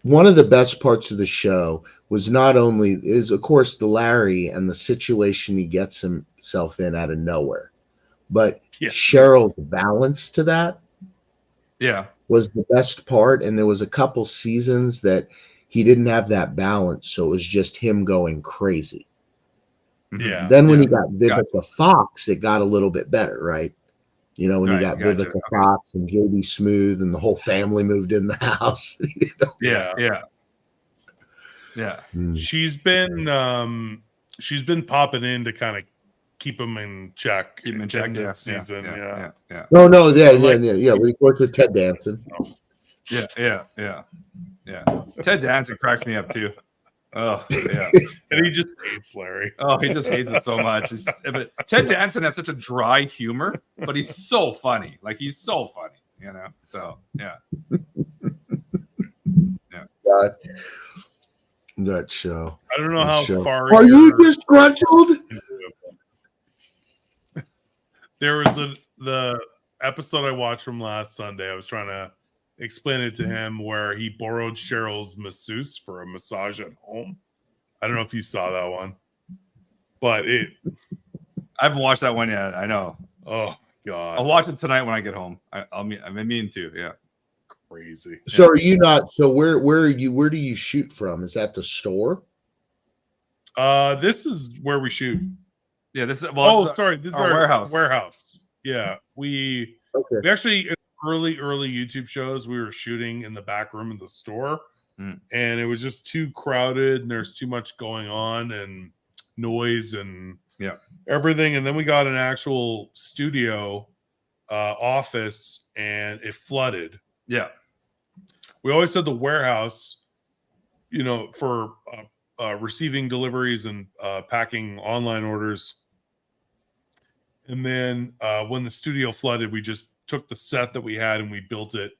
Speaker 1: one of the best parts of the show was of course, the Larry and the situation he gets himself in out of nowhere. But Cheryl's balance to that was the best part. And there was a couple seasons that he didn't have that balance, so it was just him going crazy.
Speaker 2: Yeah.
Speaker 1: Then when he got Vivica Fox, it got a little bit better, right? You know, when you got Vivica Fox and JB Smooth and the whole family moved in the house. You know?
Speaker 3: Yeah.
Speaker 2: She's been popping in to kind of keep him in check.
Speaker 3: Keep him in check
Speaker 2: this season. Yeah.
Speaker 1: No, yeah. We worked with Ted Danson.
Speaker 3: Yeah. Ted Danson cracks me up too. Oh yeah,
Speaker 2: and he just hates Larry.
Speaker 3: Oh, he just hates it so much. But Ted Danson has such a dry humor, but he's so funny. Like he's so funny, you know. So yeah.
Speaker 1: God. That show.
Speaker 2: I don't know how far.
Speaker 1: Are you disgruntled?
Speaker 2: There was the episode I watched from last Sunday. I was trying to explain it to him where he borrowed Cheryl's masseuse for a massage at home. I don't know if you saw that one, but I
Speaker 3: haven't watched that one yet. I know.
Speaker 2: Oh God,
Speaker 3: I'll watch it tonight when I get home. I'm meaning to. Yeah,
Speaker 2: crazy.
Speaker 1: So are you not? So where are you? Where do you shoot from? Is that the store?
Speaker 2: This is where we shoot.
Speaker 3: Yeah, this is.
Speaker 2: Well, sorry, this is our
Speaker 3: warehouse.
Speaker 2: Warehouse. Yeah, we actually. Early YouTube shows we were shooting in the back room of the store, and it was just too crowded and there's too much going on and noise and everything. And then we got an actual studio office and it flooded.
Speaker 3: Yeah,
Speaker 2: we always said the warehouse, you know, for receiving deliveries and packing online orders. And then when the studio flooded, we just took the set that we had and we built it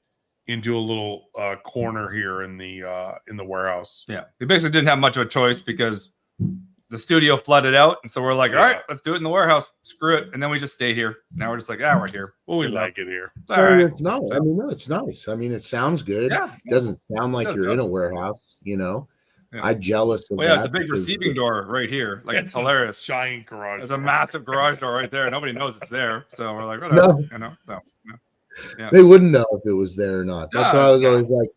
Speaker 2: into a little corner here in the warehouse.
Speaker 3: Yeah, we basically didn't have much of a choice because the studio flooded out, and so we're like, all right, let's do it in the warehouse. Screw it, and then we just stay here. Now we're just like, we're here.
Speaker 2: Well, we like it here.
Speaker 1: All right. It's nice. I mean, no, it's nice. I mean, it sounds good.
Speaker 3: Yeah.
Speaker 1: It doesn't sound like you're in a warehouse. You know, I'm jealous of that.
Speaker 3: Yeah, the big receiving door right here. Like it's hilarious.
Speaker 2: Giant garage.
Speaker 3: There's a massive garage door right there. Nobody knows it's there, so we're like, whatever. You know, no. Yeah.
Speaker 1: They wouldn't know if it was there or not. That's why I was always like,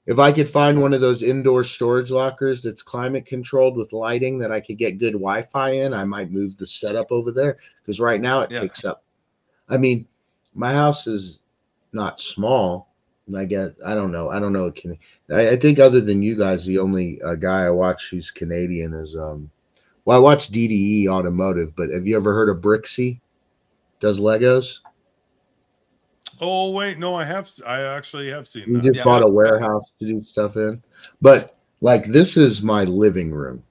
Speaker 1: if I could find one of those indoor storage lockers that's climate controlled with lighting that I could get good Wi-Fi in, I might move the setup over there because right now it takes up. I mean, my house is not small. And I don't know. I think other than you guys, the only guy I watch who's Canadian is I watch DDE Automotive, but have you ever heard of Brixie? Does Legos?
Speaker 2: Oh wait, no, I actually have seen
Speaker 1: We
Speaker 2: that.
Speaker 1: just bought a warehouse to do stuff in. But like this is my living room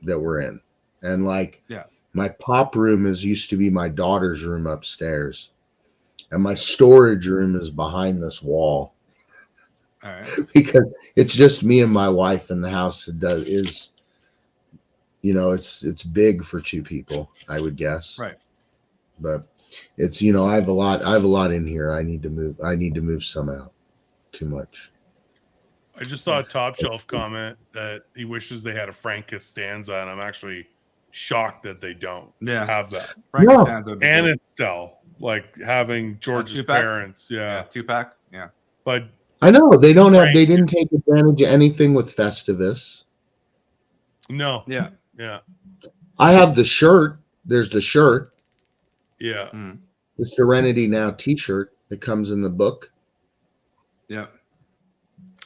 Speaker 1: that we're in. And like my pop room used to be my daughter's room upstairs. And my storage room is behind this wall.
Speaker 3: All right.
Speaker 1: Because it's just me and my wife in the house. It's big for two people, I would guess.
Speaker 3: Right.
Speaker 1: But it's, you know, I have a lot in here. I need to move some out. Too much.
Speaker 2: I just saw a Top Shelf comment that he wishes they had a Frank Costanza, and I'm actually shocked that they don't have that.
Speaker 3: Frank Costanza
Speaker 2: and Estelle, like having George's parents. Yeah.
Speaker 3: 2-pack. Yeah.
Speaker 2: But
Speaker 1: I know they don't have. They didn't take advantage of anything with Festivus.
Speaker 2: No.
Speaker 3: Yeah.
Speaker 2: Yeah.
Speaker 1: I have the shirt. There's the shirt.
Speaker 2: Yeah.
Speaker 1: The Serenity Now T-shirt that comes in the book.
Speaker 3: Yeah.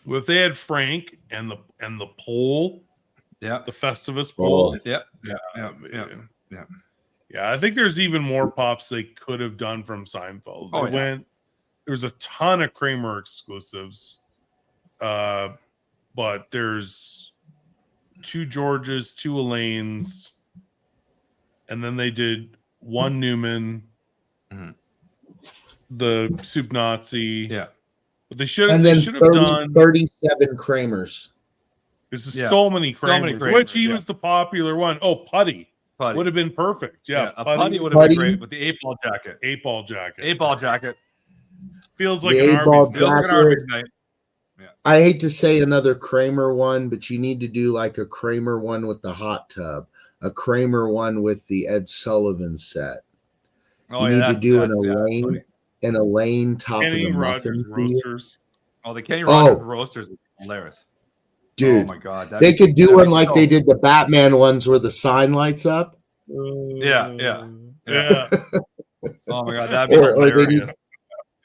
Speaker 2: Well, if they had Frank and the pole, the Festivus pole.
Speaker 3: Yeah.
Speaker 2: I think there's even more pops they could have done from Seinfeld. There's a ton of Kramer exclusives, but there's 2 Georges, 2 Elaines, and then they did 1 Newman, the Soup Nazi.
Speaker 3: Yeah.
Speaker 2: But they should have done
Speaker 1: 37 Kramers.
Speaker 2: There's so many Kramers, which he was the popular one. Oh, Putty would have been perfect. Yeah,
Speaker 3: a Putty would have been great with the 8-ball jacket.
Speaker 2: 8-ball jacket.
Speaker 3: 8-ball jacket.
Speaker 2: Feels like an Arby's
Speaker 3: night.
Speaker 1: Yeah. I hate to say another Kramer one, but you need to do like a Kramer one with the hot tub, a Kramer one with the Ed Sullivan set.
Speaker 3: Oh,
Speaker 1: you need to do an Elaine top
Speaker 2: Kenny
Speaker 1: of the muffin
Speaker 2: Rogers roasters.
Speaker 3: Oh, the Kenny Rogers roasters is hilarious.
Speaker 1: Dude,
Speaker 3: Oh my god,
Speaker 1: they could do
Speaker 3: that'd
Speaker 1: one
Speaker 3: be
Speaker 1: like
Speaker 3: so-
Speaker 1: they did the Batman ones where the sign lights up.
Speaker 3: Yeah.
Speaker 2: Yeah.
Speaker 3: Oh my god, that'd be
Speaker 1: Or they
Speaker 3: hilarious.
Speaker 1: do,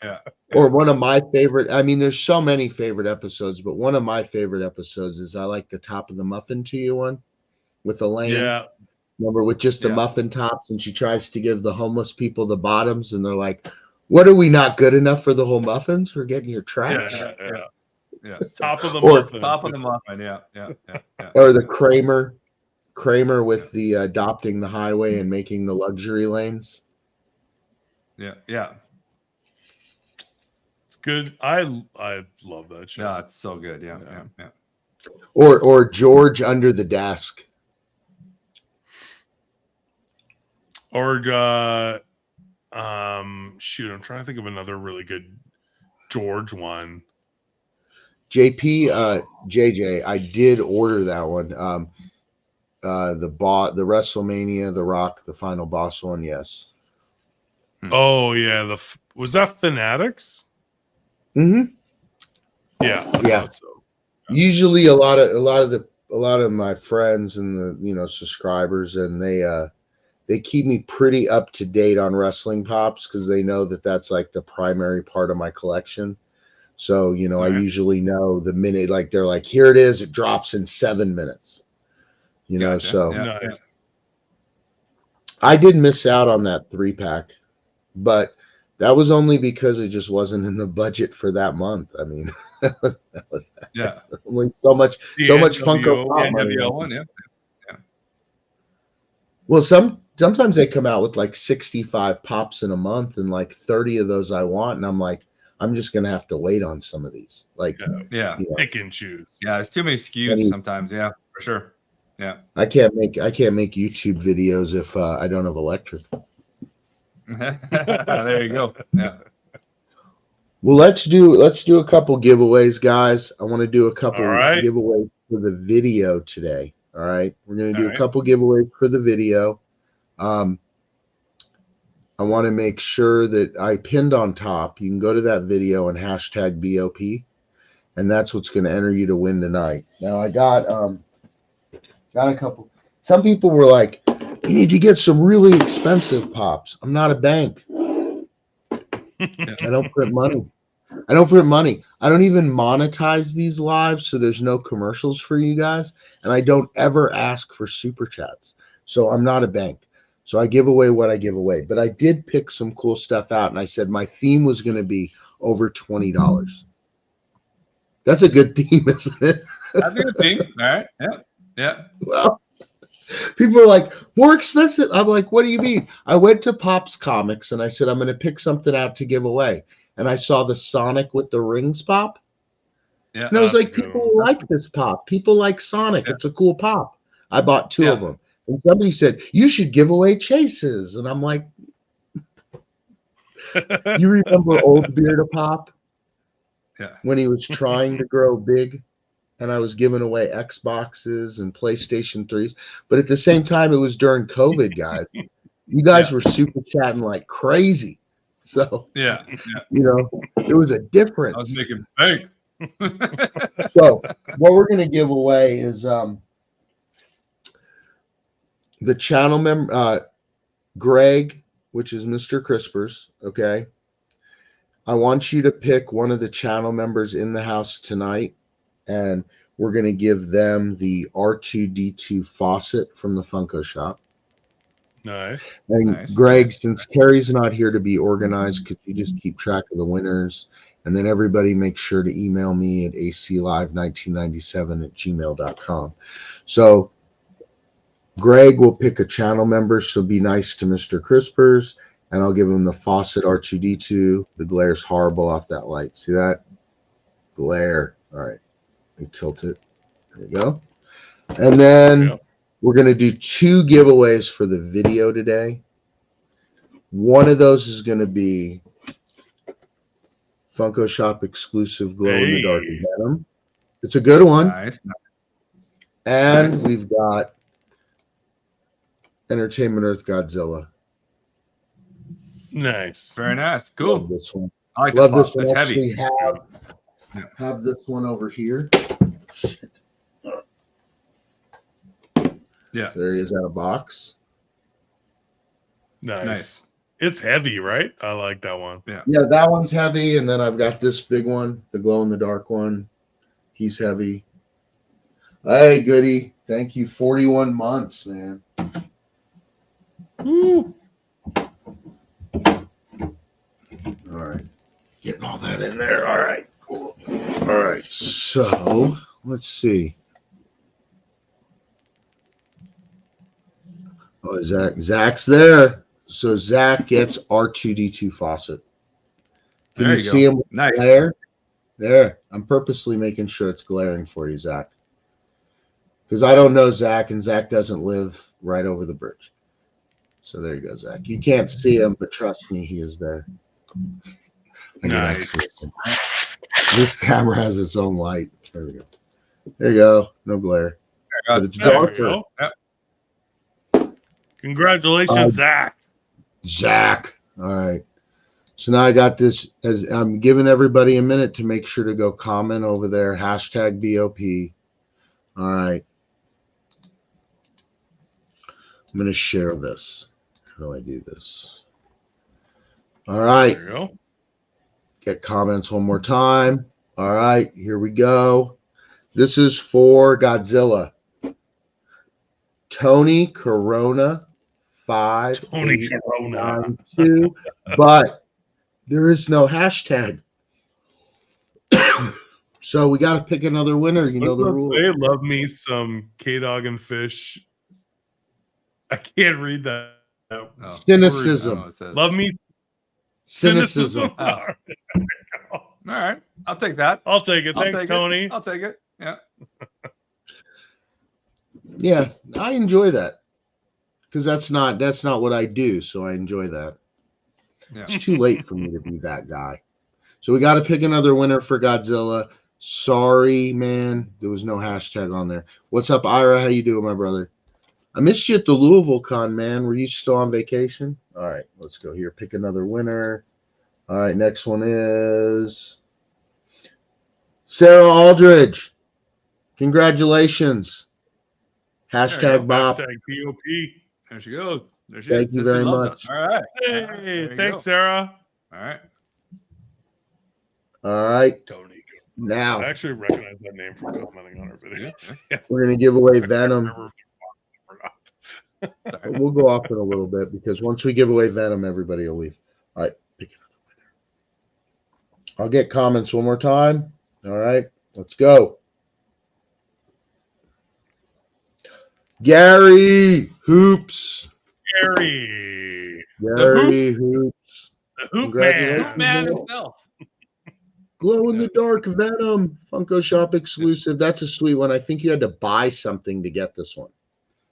Speaker 3: Yeah.
Speaker 1: or one of my favorite. I mean, there's so many favorite episodes, but one of my favorite episodes is I like the Top of the Muffin to You one with Elaine.
Speaker 2: Yeah.
Speaker 1: Remember, with just the
Speaker 3: Yeah.
Speaker 1: muffin tops, and she tries to give the homeless people the bottoms, and they're like, "What, are we not good enough for the whole muffins? We're getting your trash."
Speaker 3: Yeah.
Speaker 2: Top of the
Speaker 1: Or-
Speaker 2: muffin.
Speaker 3: Top of the muffin. Yeah.
Speaker 1: Or the Kramer with the adopting the highway and making the luxury lanes.
Speaker 3: Yeah.
Speaker 2: It's good. I love that show.
Speaker 3: Yeah, it's so good. Yeah.
Speaker 1: Or George under the desk.
Speaker 2: Or shoot, I'm trying to think of another really good George one.
Speaker 1: JP, JJ, I did order that one. The WrestleMania, The Rock, the final boss one. Yes.
Speaker 2: Oh yeah, was that Fanatics?
Speaker 1: Mm-hmm.
Speaker 2: Yeah, I
Speaker 1: Yeah.
Speaker 2: thought so.
Speaker 1: Usually, a lot of my friends and the subscribers, and they keep me pretty up to date on wrestling pops because they know that that's like the primary part of my collection. So I
Speaker 3: Right.
Speaker 1: usually know the minute, like they're like, here it is, it drops in 7 minutes.
Speaker 3: Gotcha.
Speaker 1: So
Speaker 3: Yeah.
Speaker 2: Nice.
Speaker 1: I did miss out on that 3-pack, but that was only because it just wasn't in the budget for that month. I mean, that was
Speaker 3: Yeah.
Speaker 1: like so much
Speaker 2: The
Speaker 1: Funko
Speaker 2: NWO,
Speaker 1: Pop
Speaker 3: The
Speaker 1: money.
Speaker 3: NWO one. Yeah.
Speaker 1: Well, sometimes they come out with like 65 pops in a month, and like 30 of those I want, and I'm like, I'm just gonna have to wait on some of these. Like,
Speaker 3: Yeah.
Speaker 2: Pick and choose.
Speaker 3: Yeah. There's too many SKUs sometimes. Yeah, for sure. Yeah.
Speaker 1: I can't make YouTube videos if I don't have electric.
Speaker 3: There you go. Yeah.
Speaker 1: Well, let's do a couple giveaways, guys. I want to do a couple
Speaker 2: All right.
Speaker 1: giveaways for the video today. All right, we're gonna do
Speaker 2: All
Speaker 1: a
Speaker 2: right.
Speaker 1: couple giveaways for the video. I want to make sure that I pinned on top. You can go to that video and hashtag BOP, and that's what's going to enter you to win tonight. Now I got a couple. Some people were like, "You need to get some really expensive pops." I'm not a bank. I don't print money. I don't even monetize these lives, so there's no commercials for you guys, and I don't ever ask for super chats. So I'm not a bank. So I give away what I give away. But I did pick some cool stuff out, and I said my theme was going to be over $20. That's a good theme, isn't it?
Speaker 3: That's a good thing. All right. Yeah.
Speaker 1: Well, people are like, more expensive. I'm like, what do you mean? I went to Pop's Comics, and I said, I'm going to pick something out to give away. And I saw the Sonic with the rings pop.
Speaker 3: Yeah.
Speaker 1: And I was
Speaker 2: That's a
Speaker 1: like,
Speaker 2: good
Speaker 1: people
Speaker 2: one.
Speaker 1: like this pop. People like Sonic.
Speaker 3: Yeah.
Speaker 1: It's a cool pop. I bought 2 of
Speaker 3: Yeah.
Speaker 1: them. And somebody said, you should give away Chases. And I'm like, you remember old BeardofPOP
Speaker 3: Yeah.
Speaker 1: when he was trying to grow big? And I was giving away Xboxes and PlayStation 3s. But at the same time, it was during COVID, guys. You guys were super chatting like crazy. So,
Speaker 3: Yeah.
Speaker 1: it was a difference.
Speaker 3: I was making bank.
Speaker 1: So what we're going to give away is the channel member, Greg, which is Mr. Crispers. Okay. I want you to pick one of the channel members in the house tonight, and we're going to give them the R2D2 faucet from the Funko shop.
Speaker 2: Nice.
Speaker 1: And
Speaker 3: Nice,
Speaker 1: Greg,
Speaker 3: nice.
Speaker 1: since Carrie's not here to be organized, could you just keep track of the winners? And then everybody make sure to email me at aclive1997@gmail.com. So Greg will pick a channel member, so be nice to Mr. Crispers, and I'll give him the faucet R2D2. The glare's horrible off that light. See that? Glare. All right. Let me tilt it. There we go. And then we're going to do 2 giveaways for the video today. One of those is going to be Funko Shop exclusive glow in the dark Venom. It's a good one.
Speaker 3: Nice.
Speaker 1: And
Speaker 3: Nice.
Speaker 1: we've got Entertainment Earth Godzilla.
Speaker 2: Nice.
Speaker 3: Very nice.
Speaker 1: Love
Speaker 3: Cool.
Speaker 1: this one.
Speaker 3: I like
Speaker 1: Love
Speaker 3: the
Speaker 1: this
Speaker 3: pop.
Speaker 1: one.
Speaker 3: It's heavy.
Speaker 1: Actually have this one over here. Shit.
Speaker 3: Yeah.
Speaker 1: There he is out of box.
Speaker 2: Nice. It's heavy, right? I like that one.
Speaker 3: Yeah.
Speaker 1: Yeah, that one's heavy, and then I've got this big one, the glow in the dark one. He's heavy. Hey, goody. Thank you. 41 months, man.
Speaker 2: Woo.
Speaker 1: All right. Getting all that in there. All right. Cool. All right. So let's see. Oh, Zach's there. So Zach gets R2D2 faucet. Can
Speaker 3: There
Speaker 1: you
Speaker 3: you
Speaker 1: see
Speaker 3: go.
Speaker 1: him
Speaker 3: Nice.
Speaker 1: glare? There. I'm purposely making sure it's glaring for you, Zach. Because I don't know Zach, and Zach doesn't live right over the bridge. So there you go, Zach. You can't see him, but trust me, he is there.
Speaker 2: Nice.
Speaker 1: This camera has its own light. There we go. There you go. No glare. But it's
Speaker 2: There we
Speaker 1: darker.
Speaker 2: go. Congratulations, Zach.
Speaker 1: Zach. All right. So now I got this. As I'm giving everybody a minute to make sure to go comment over there. Hashtag BOP. All right. I'm going to share this. How do I do this? All right.
Speaker 2: There you go.
Speaker 1: Get comments one more time. All right. Here we go. This is for Godzilla. Tony Corona 5892. But there is no hashtag. So we got to pick another winner. You know the rule.
Speaker 2: They love me some K-Dog and Fish. I can't read that.
Speaker 3: Oh.
Speaker 1: Cynicism.
Speaker 2: Love me
Speaker 1: Cynicism.
Speaker 3: Oh. All right. I'll take that.
Speaker 2: I'll take it.
Speaker 3: I'll
Speaker 2: Thanks,
Speaker 3: take
Speaker 2: Tony.
Speaker 3: It. I'll take it. Yeah.
Speaker 1: Yeah, I enjoy that because that's not what I do. So I enjoy that.
Speaker 3: Yeah.
Speaker 1: It's too late for me to be that guy. So we got to pick another winner for Godzilla. Sorry, man, there was no hashtag on there. What's up, Ira? How you doing, my brother? I missed you at the Louisville con, man. Were you still on vacation? All right, let's go here. Pick another winner. All right, next one is Sarah Aldridge. Congratulations. Hashtag BOP.
Speaker 2: Hashtag BOP.
Speaker 3: There she goes. There she
Speaker 1: Thank
Speaker 3: is.
Speaker 1: you
Speaker 3: She
Speaker 1: very
Speaker 3: loves
Speaker 1: much.
Speaker 3: us. All right.
Speaker 2: Hey, thanks, Sarah.
Speaker 3: All right.
Speaker 1: All right.
Speaker 2: Tony.
Speaker 1: Now,
Speaker 2: I actually recognize that name from commenting on our videos. Yeah.
Speaker 1: we're going to give away Venom.
Speaker 2: Sorry.
Speaker 1: We'll go off in a little bit because once we give away Venom, everybody will leave. All right. Pick another winner. I'll get comments one more time. All right. Let's go. Gary Hoops.
Speaker 2: Gary.
Speaker 1: Gary Hoops.
Speaker 2: The Hoop
Speaker 1: Congratulations.
Speaker 2: Man.
Speaker 3: Hoop man himself.
Speaker 1: Glow in the dark Venom. Funko Shop exclusive. That's a sweet one. I think you had to buy something to get this one.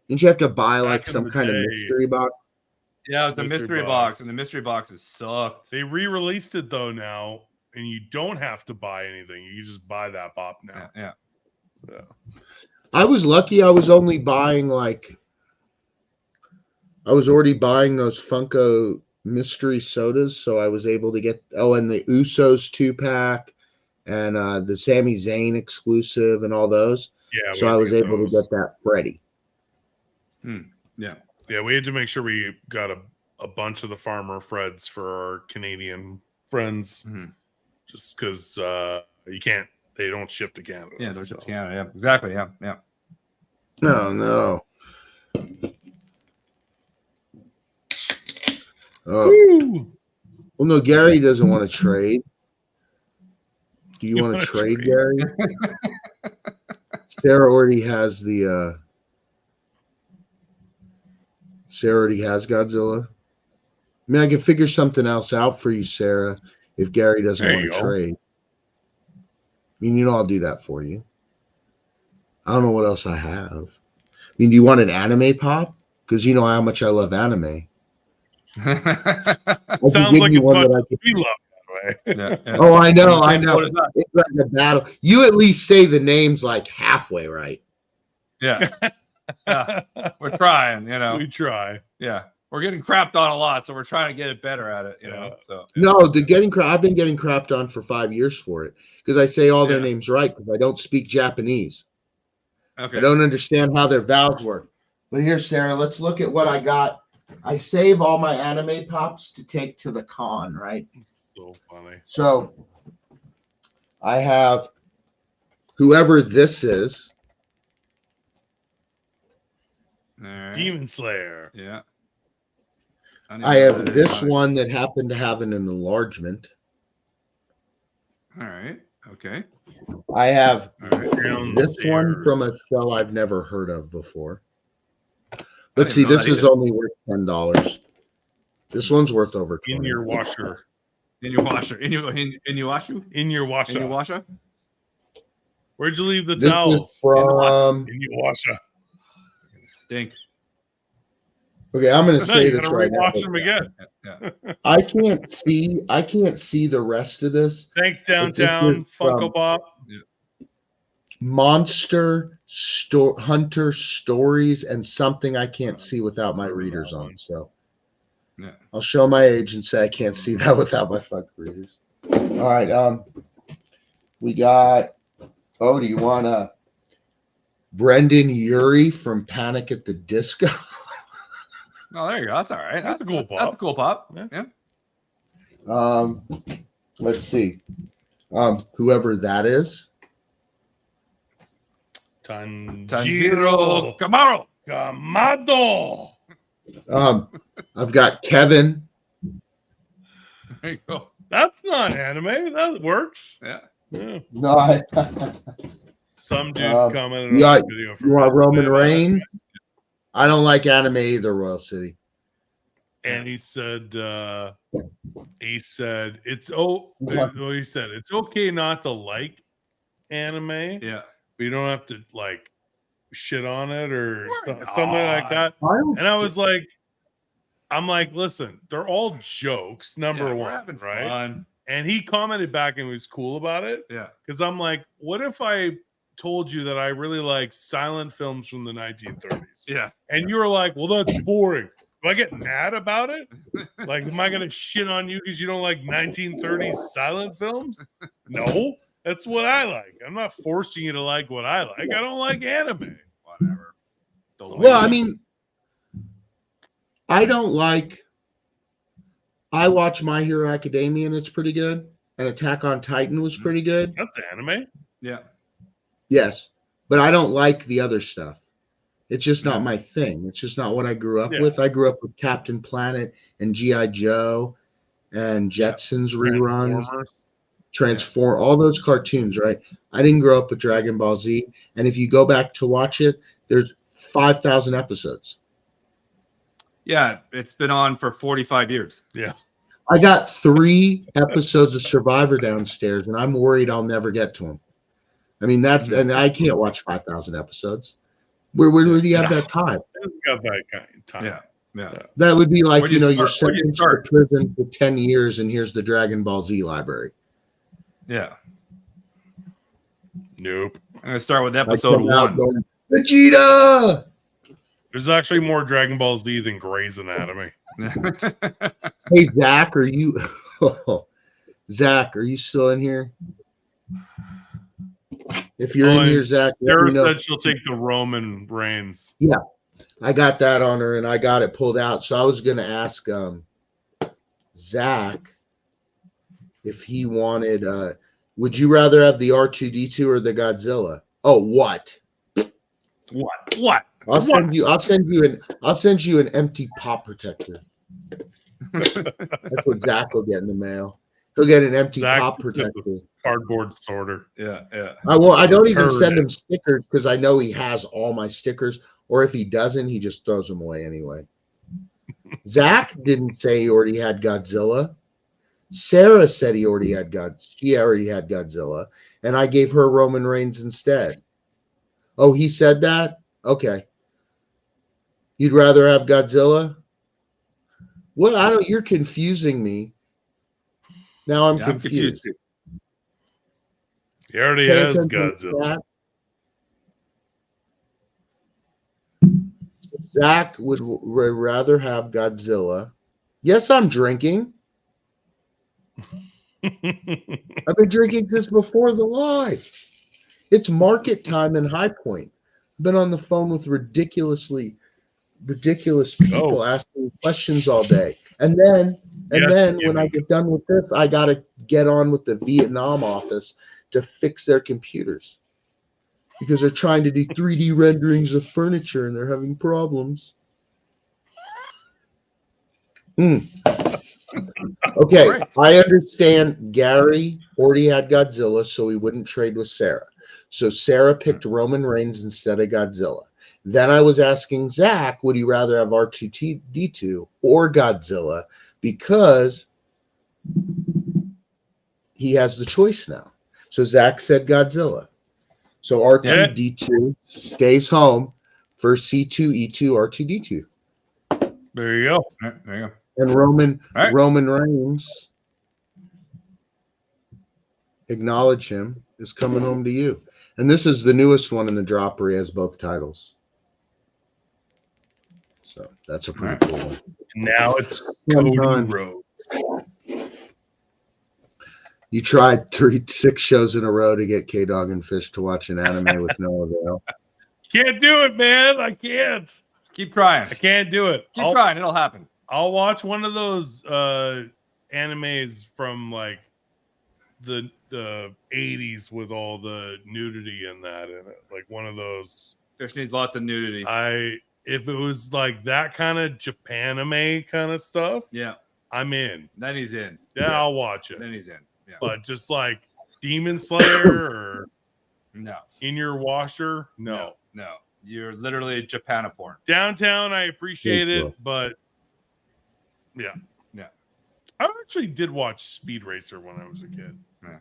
Speaker 1: Didn't you have to buy like
Speaker 2: Back in
Speaker 1: some
Speaker 2: the
Speaker 1: kind of
Speaker 2: day.
Speaker 1: mystery box?
Speaker 3: Yeah, it was the mystery box, and the mystery boxes sucked.
Speaker 2: They re-released it though now, and you don't have to buy anything. You just buy that BOP now.
Speaker 3: Yeah.
Speaker 2: So.
Speaker 1: I was lucky. I was only buying I was already buying those Funko mystery sodas, so I was able to get and the Usos 2-pack and the Sami Zayn exclusive and all those.
Speaker 2: Yeah.
Speaker 1: So I was able to get that Freddy.
Speaker 3: Yeah.
Speaker 2: Yeah, we had to make sure we got a bunch of the Farmer Freds for our Canadian friends, just because you can't. They don't ship to Canada.
Speaker 3: Yeah, they're shipped to Canada. Yeah, exactly. Yeah.
Speaker 1: No. Oh. Well, no, Gary doesn't want to trade. Do you want to trade, Gary? Sarah already has the. Sarah already has Godzilla. I mean, I can figure something else out for you, Sarah, if Gary doesn't want to trade. I mean, I'll do that for you. I don't know what else I have. I mean, do you want an anime pop? Because you know how much I love anime.
Speaker 2: Sounds like as much as we love that way.
Speaker 3: Yeah.
Speaker 1: Oh, I know. It's like a battle. You at least say the names like halfway right.
Speaker 3: Yeah. We're trying,
Speaker 2: We try.
Speaker 3: Yeah. We're getting crapped on a lot, so we're trying to get it better at it, So
Speaker 1: No, I've been getting crapped on for 5 years for it because I say all their names right because I don't speak Japanese.
Speaker 3: Okay.
Speaker 1: I don't understand how their vowels work. But here, Sarah, let's look at what I got. I save all my anime pops to take to the con, right?
Speaker 2: So funny.
Speaker 1: So I have whoever this is.
Speaker 3: All right.
Speaker 2: Demon Slayer.
Speaker 3: Yeah.
Speaker 1: I have this one that happened to have an enlargement.
Speaker 3: All right. Okay.
Speaker 1: I have
Speaker 3: All right.
Speaker 1: this one from a show I've never heard of before. Let's see, this is only worth $10. This one's worth over $20.
Speaker 2: In your washer.
Speaker 3: In your washer. In your washer.
Speaker 2: In your washer.
Speaker 3: In your washer.
Speaker 2: Where'd you leave the
Speaker 1: This
Speaker 2: towels?
Speaker 1: is from.
Speaker 2: In your washer.
Speaker 3: Stink.
Speaker 1: Okay, I'm going to say
Speaker 2: you
Speaker 1: this
Speaker 2: gotta
Speaker 1: right now.
Speaker 2: Wash them again.
Speaker 3: Yeah.
Speaker 1: I can't see the rest of this.
Speaker 2: Thanks, Downtown Funko Pop.
Speaker 1: Monster Hunter Stories and something I can't see without my readers on. So
Speaker 3: yeah,
Speaker 1: I'll show my age and say I can't see that without my fuck readers. All right, we got. Oh, do you want Brendan Urie from Panic at the Disco?
Speaker 3: Oh, there you go. That's all right.
Speaker 2: That's a cool pop.
Speaker 3: That's a cool pop.
Speaker 2: Yeah.
Speaker 1: Let's see. Whoever that is.
Speaker 2: Tanjiro
Speaker 3: Kamado.
Speaker 1: I've got Kevin.
Speaker 3: There you go.
Speaker 2: That's not anime. That works.
Speaker 3: Yeah.
Speaker 1: No,
Speaker 2: Some dude commented on
Speaker 1: the
Speaker 2: the video.
Speaker 1: You want Roman Reigns? I don't like anime either, Royal City.
Speaker 2: And he said, he said it's okay not to like anime.
Speaker 3: Yeah.
Speaker 2: But you don't have to like shit on it or something like that. And I was like, I'm like, listen, they're all jokes, number one, right?
Speaker 3: Fun.
Speaker 2: And he commented back and was cool about it.
Speaker 3: Yeah.
Speaker 2: Because I'm like, what if I told you that I really like silent films from the 1930s?
Speaker 3: Yeah.
Speaker 2: And you were like, well, that's boring. Do I get mad about it? Like, am I going to shit on you because you don't like 1930s silent films? No, that's what I like. I'm not forcing you to like what I like. I don't like anime.
Speaker 3: Whatever.
Speaker 1: Well, I mean, I don't like. I watch My Hero Academia and it's pretty good. And Attack on Titan was pretty good.
Speaker 2: That's anime.
Speaker 3: Yeah.
Speaker 1: Yes, but I don't like the other stuff. It's just not my thing. It's just not what I grew up with. I grew up with Captain Planet and G.I. Joe and Jetsons reruns, Transform, all those cartoons, right? I didn't grow up with Dragon Ball Z. And if you go back to watch it, there's 5,000 episodes.
Speaker 3: Yeah, it's been on for 45 years.
Speaker 2: Yeah.
Speaker 1: I got 3 episodes of Survivor downstairs, and I'm worried I'll never get to them. I mean, and I can't watch 5,000 episodes. Where do you have that time?
Speaker 2: It's got that kind of time.
Speaker 3: Yeah.
Speaker 1: That would be like,
Speaker 3: you're
Speaker 1: sentenced to prison for 10 years, and here's the Dragon Ball Z library.
Speaker 3: Yeah.
Speaker 2: Nope.
Speaker 3: I'm going to start with episode 1.
Speaker 1: Going, Vegeta!
Speaker 2: There's actually more Dragon Ball Z than Grey's Anatomy.
Speaker 1: Hey, Zach, are you still in here? If you're in here, Zach,
Speaker 2: Sarah said she'll take the Roman Reigns.
Speaker 1: Yeah, I got that on her, and I got it pulled out. So I was going to ask Zach if he wanted. Would you rather have the R2D2 or the Godzilla? Oh, what?
Speaker 2: What?
Speaker 1: I'll send you an empty pop protector. That's what Zach will get in the mail. He'll get an empty pop protector.
Speaker 2: Cardboard sorter.
Speaker 3: Yeah.
Speaker 1: I don't even send him stickers because I know he has all my stickers. Or if he doesn't, he just throws them away anyway. Zach didn't say he already had Godzilla. Sarah said she already had Godzilla, and I gave her Roman Reigns instead. Oh, he said that? Okay. You'd rather have Godzilla? What? You're confusing me. Now I'm confused.
Speaker 2: He already has Godzilla.
Speaker 1: Zach would rather have Godzilla. Yes, I'm drinking. I've been drinking this before the live. It's market time in High Point. I've been on the phone with ridiculously ridiculous people asking questions all day. And then when I get done with this, I got to get on with the Vietnam office to fix their computers because they're trying to do 3D renderings of furniture and they're having problems. Okay,
Speaker 3: Great.
Speaker 1: I understand Gary already had Godzilla, so he wouldn't trade with Sarah. So Sarah picked Roman Reigns instead of Godzilla. Then I was asking Zach, would he rather have R2-D2 or Godzilla? Because he has the choice now. So Zach said Godzilla. So R2-D2 stays home for C2E2 R2-D2.
Speaker 2: There you go.
Speaker 3: There you go.
Speaker 1: And Roman Reigns, acknowledge him, is coming home to you. And this is the newest one in the drop where he has both titles. So that's a pretty cool one.
Speaker 2: Now it's Cody Rhodes.
Speaker 1: You tried 6 shows in a row to get K-Dog and Fish to watch an anime with no avail.
Speaker 2: Can't do it, man. I can't.
Speaker 3: Keep trying.
Speaker 2: I can't do it.
Speaker 3: Keep trying. It'll happen.
Speaker 2: I'll watch one of those animes from like the 80s with all the nudity in it. Like one of those.
Speaker 3: Fish needs lots of nudity.
Speaker 2: If it was like that kind of Japanime kind of stuff,
Speaker 3: yeah,
Speaker 2: I'm in.
Speaker 3: Then he's in.
Speaker 2: Yeah, I'll watch it.
Speaker 3: Then he's in. Yeah.
Speaker 2: But just like Demon Slayer or
Speaker 3: no,
Speaker 2: In Your Washer, no.
Speaker 3: You're literally Japanoporn.
Speaker 2: Downtown, I appreciate it, but yeah. I actually did watch Speed Racer when I was a kid.
Speaker 1: Yeah.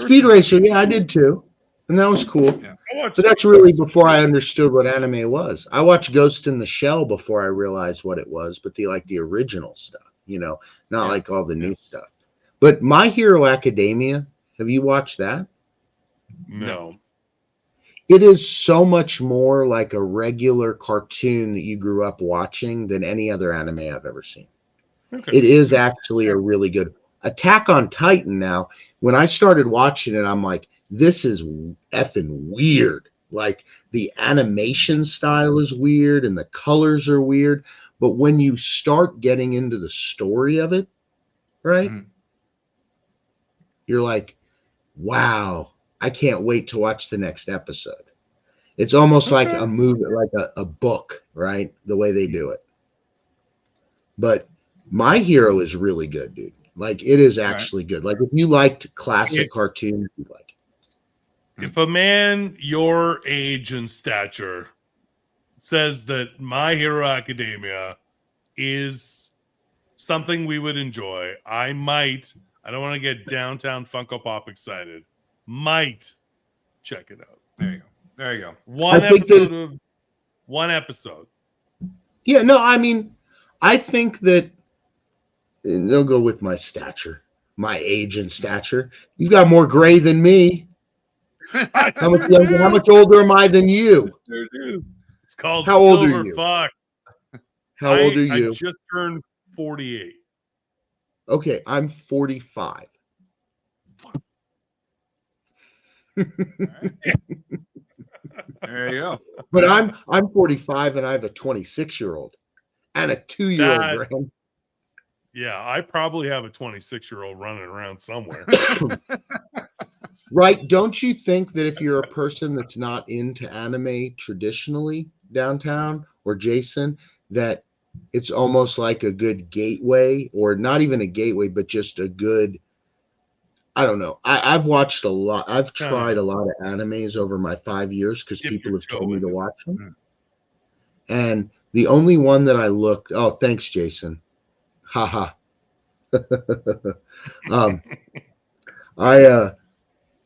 Speaker 1: Speed Racer, yeah, I did too. And that was cool.
Speaker 3: Yeah.
Speaker 1: But that's really before I understood what anime was. I watched Ghost in the Shell before I realized what it was, but the original stuff, not like all the new stuff. But My Hero Academia, have you watched that?
Speaker 2: No.
Speaker 1: It is so much more like a regular cartoon that you grew up watching than any other anime I've ever seen. Okay. It is actually a really good Attack on Titan. Now, when I started watching it, I'm like, this is effing weird. Like the animation style is weird and the colors are weird. But when you start getting into the story of it, right? Mm-hmm. You're like, wow, I can't wait to watch the next episode. It's almost like a movie, like a book, right? The way they do it. But My Hero is really good, dude. Like it is actually good. Like if you liked classic cartoons, you like it.
Speaker 2: If a man your age and stature says that My Hero Academia is something we would enjoy, I don't want to get downtown Funko Pop excited, might check it out.
Speaker 3: There you go.
Speaker 2: One episode.
Speaker 1: Yeah, no, I mean, I think that they'll go with my stature, my age and stature. You've got more gray than me. How much older am I than you?
Speaker 2: It's called
Speaker 1: How old
Speaker 2: Silver
Speaker 1: are you?
Speaker 2: Fox.
Speaker 1: How old are you?
Speaker 2: I just turned 48.
Speaker 1: Okay, I'm 45.
Speaker 3: There you go.
Speaker 1: But I'm 45 and I have a 26-year-old and a 2-year-old grand.
Speaker 2: Yeah, I probably have a 26-year-old running around somewhere.
Speaker 1: Right? Don't you think that if you're a person that's not into anime traditionally downtown or Jason, that it's almost like a good gateway, or not even a gateway, but just a good, I don't know. I've watched a lot. I've tried a lot of animes over my 5 years because people have told me to watch them. And the only one that I looked, oh, thanks, Jason. Haha.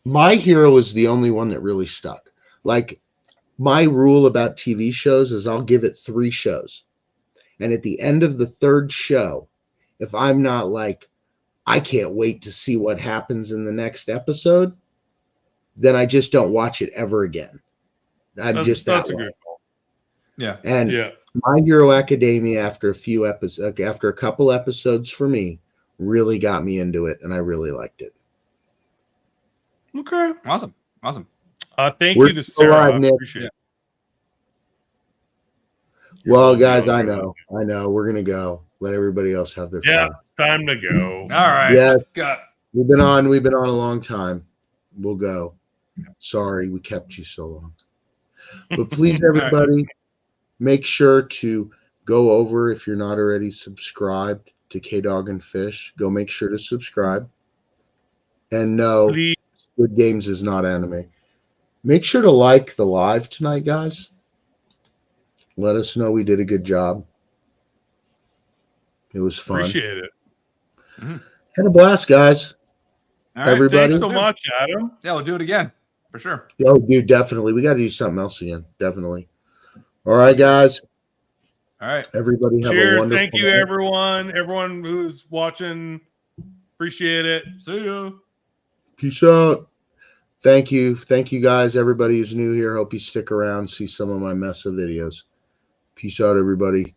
Speaker 1: My Hero is the only one that really stuck. Like my rule about TV shows is I'll give it 3 shows. And at the end of the 3rd show, if I'm not like, I can't wait to see what happens in the next episode, then I just don't watch it ever again. That's a good call.
Speaker 3: Yeah.
Speaker 1: And My Hero Academia, after a couple episodes for me, really got me into it, and I really liked it.
Speaker 2: Okay.
Speaker 3: Awesome.
Speaker 2: Thank you to Sarah.
Speaker 1: Alive, Nick.
Speaker 2: Appreciate it.
Speaker 1: Well, guys, I know. We're gonna go. Let everybody else have their
Speaker 2: Yeah,
Speaker 1: fun.
Speaker 2: it's time to go.
Speaker 3: All right.
Speaker 1: Yeah.
Speaker 3: Let's go.
Speaker 1: We've been on a long time. We'll go. Sorry we kept you so long. But please, everybody, make sure to go over, if you're not already subscribed to K-Dog and Fish, go make sure to subscribe. And no,
Speaker 2: Please.
Speaker 1: Squid Games is not anime. Make sure to like the live tonight, guys. Let us know we did a good job. It was fun.
Speaker 2: Appreciate it.
Speaker 1: Had a blast, guys.
Speaker 3: All right.
Speaker 1: Everybody.
Speaker 2: Thanks so much, Adam.
Speaker 3: Yeah, we'll do it again for sure.
Speaker 1: Oh, dude, definitely. We got to do something else again. Definitely. All right, guys.
Speaker 3: All right.
Speaker 1: Everybody have a
Speaker 2: Cheers.
Speaker 1: wonderful
Speaker 2: Thank you,
Speaker 1: night.
Speaker 2: everyone. Everyone who's watching. Appreciate it.
Speaker 3: See you.
Speaker 1: Peace out. Thank you. Thank you, guys. Everybody who's new here. Hope you stick around, see some of my mess of videos. Peace out, everybody.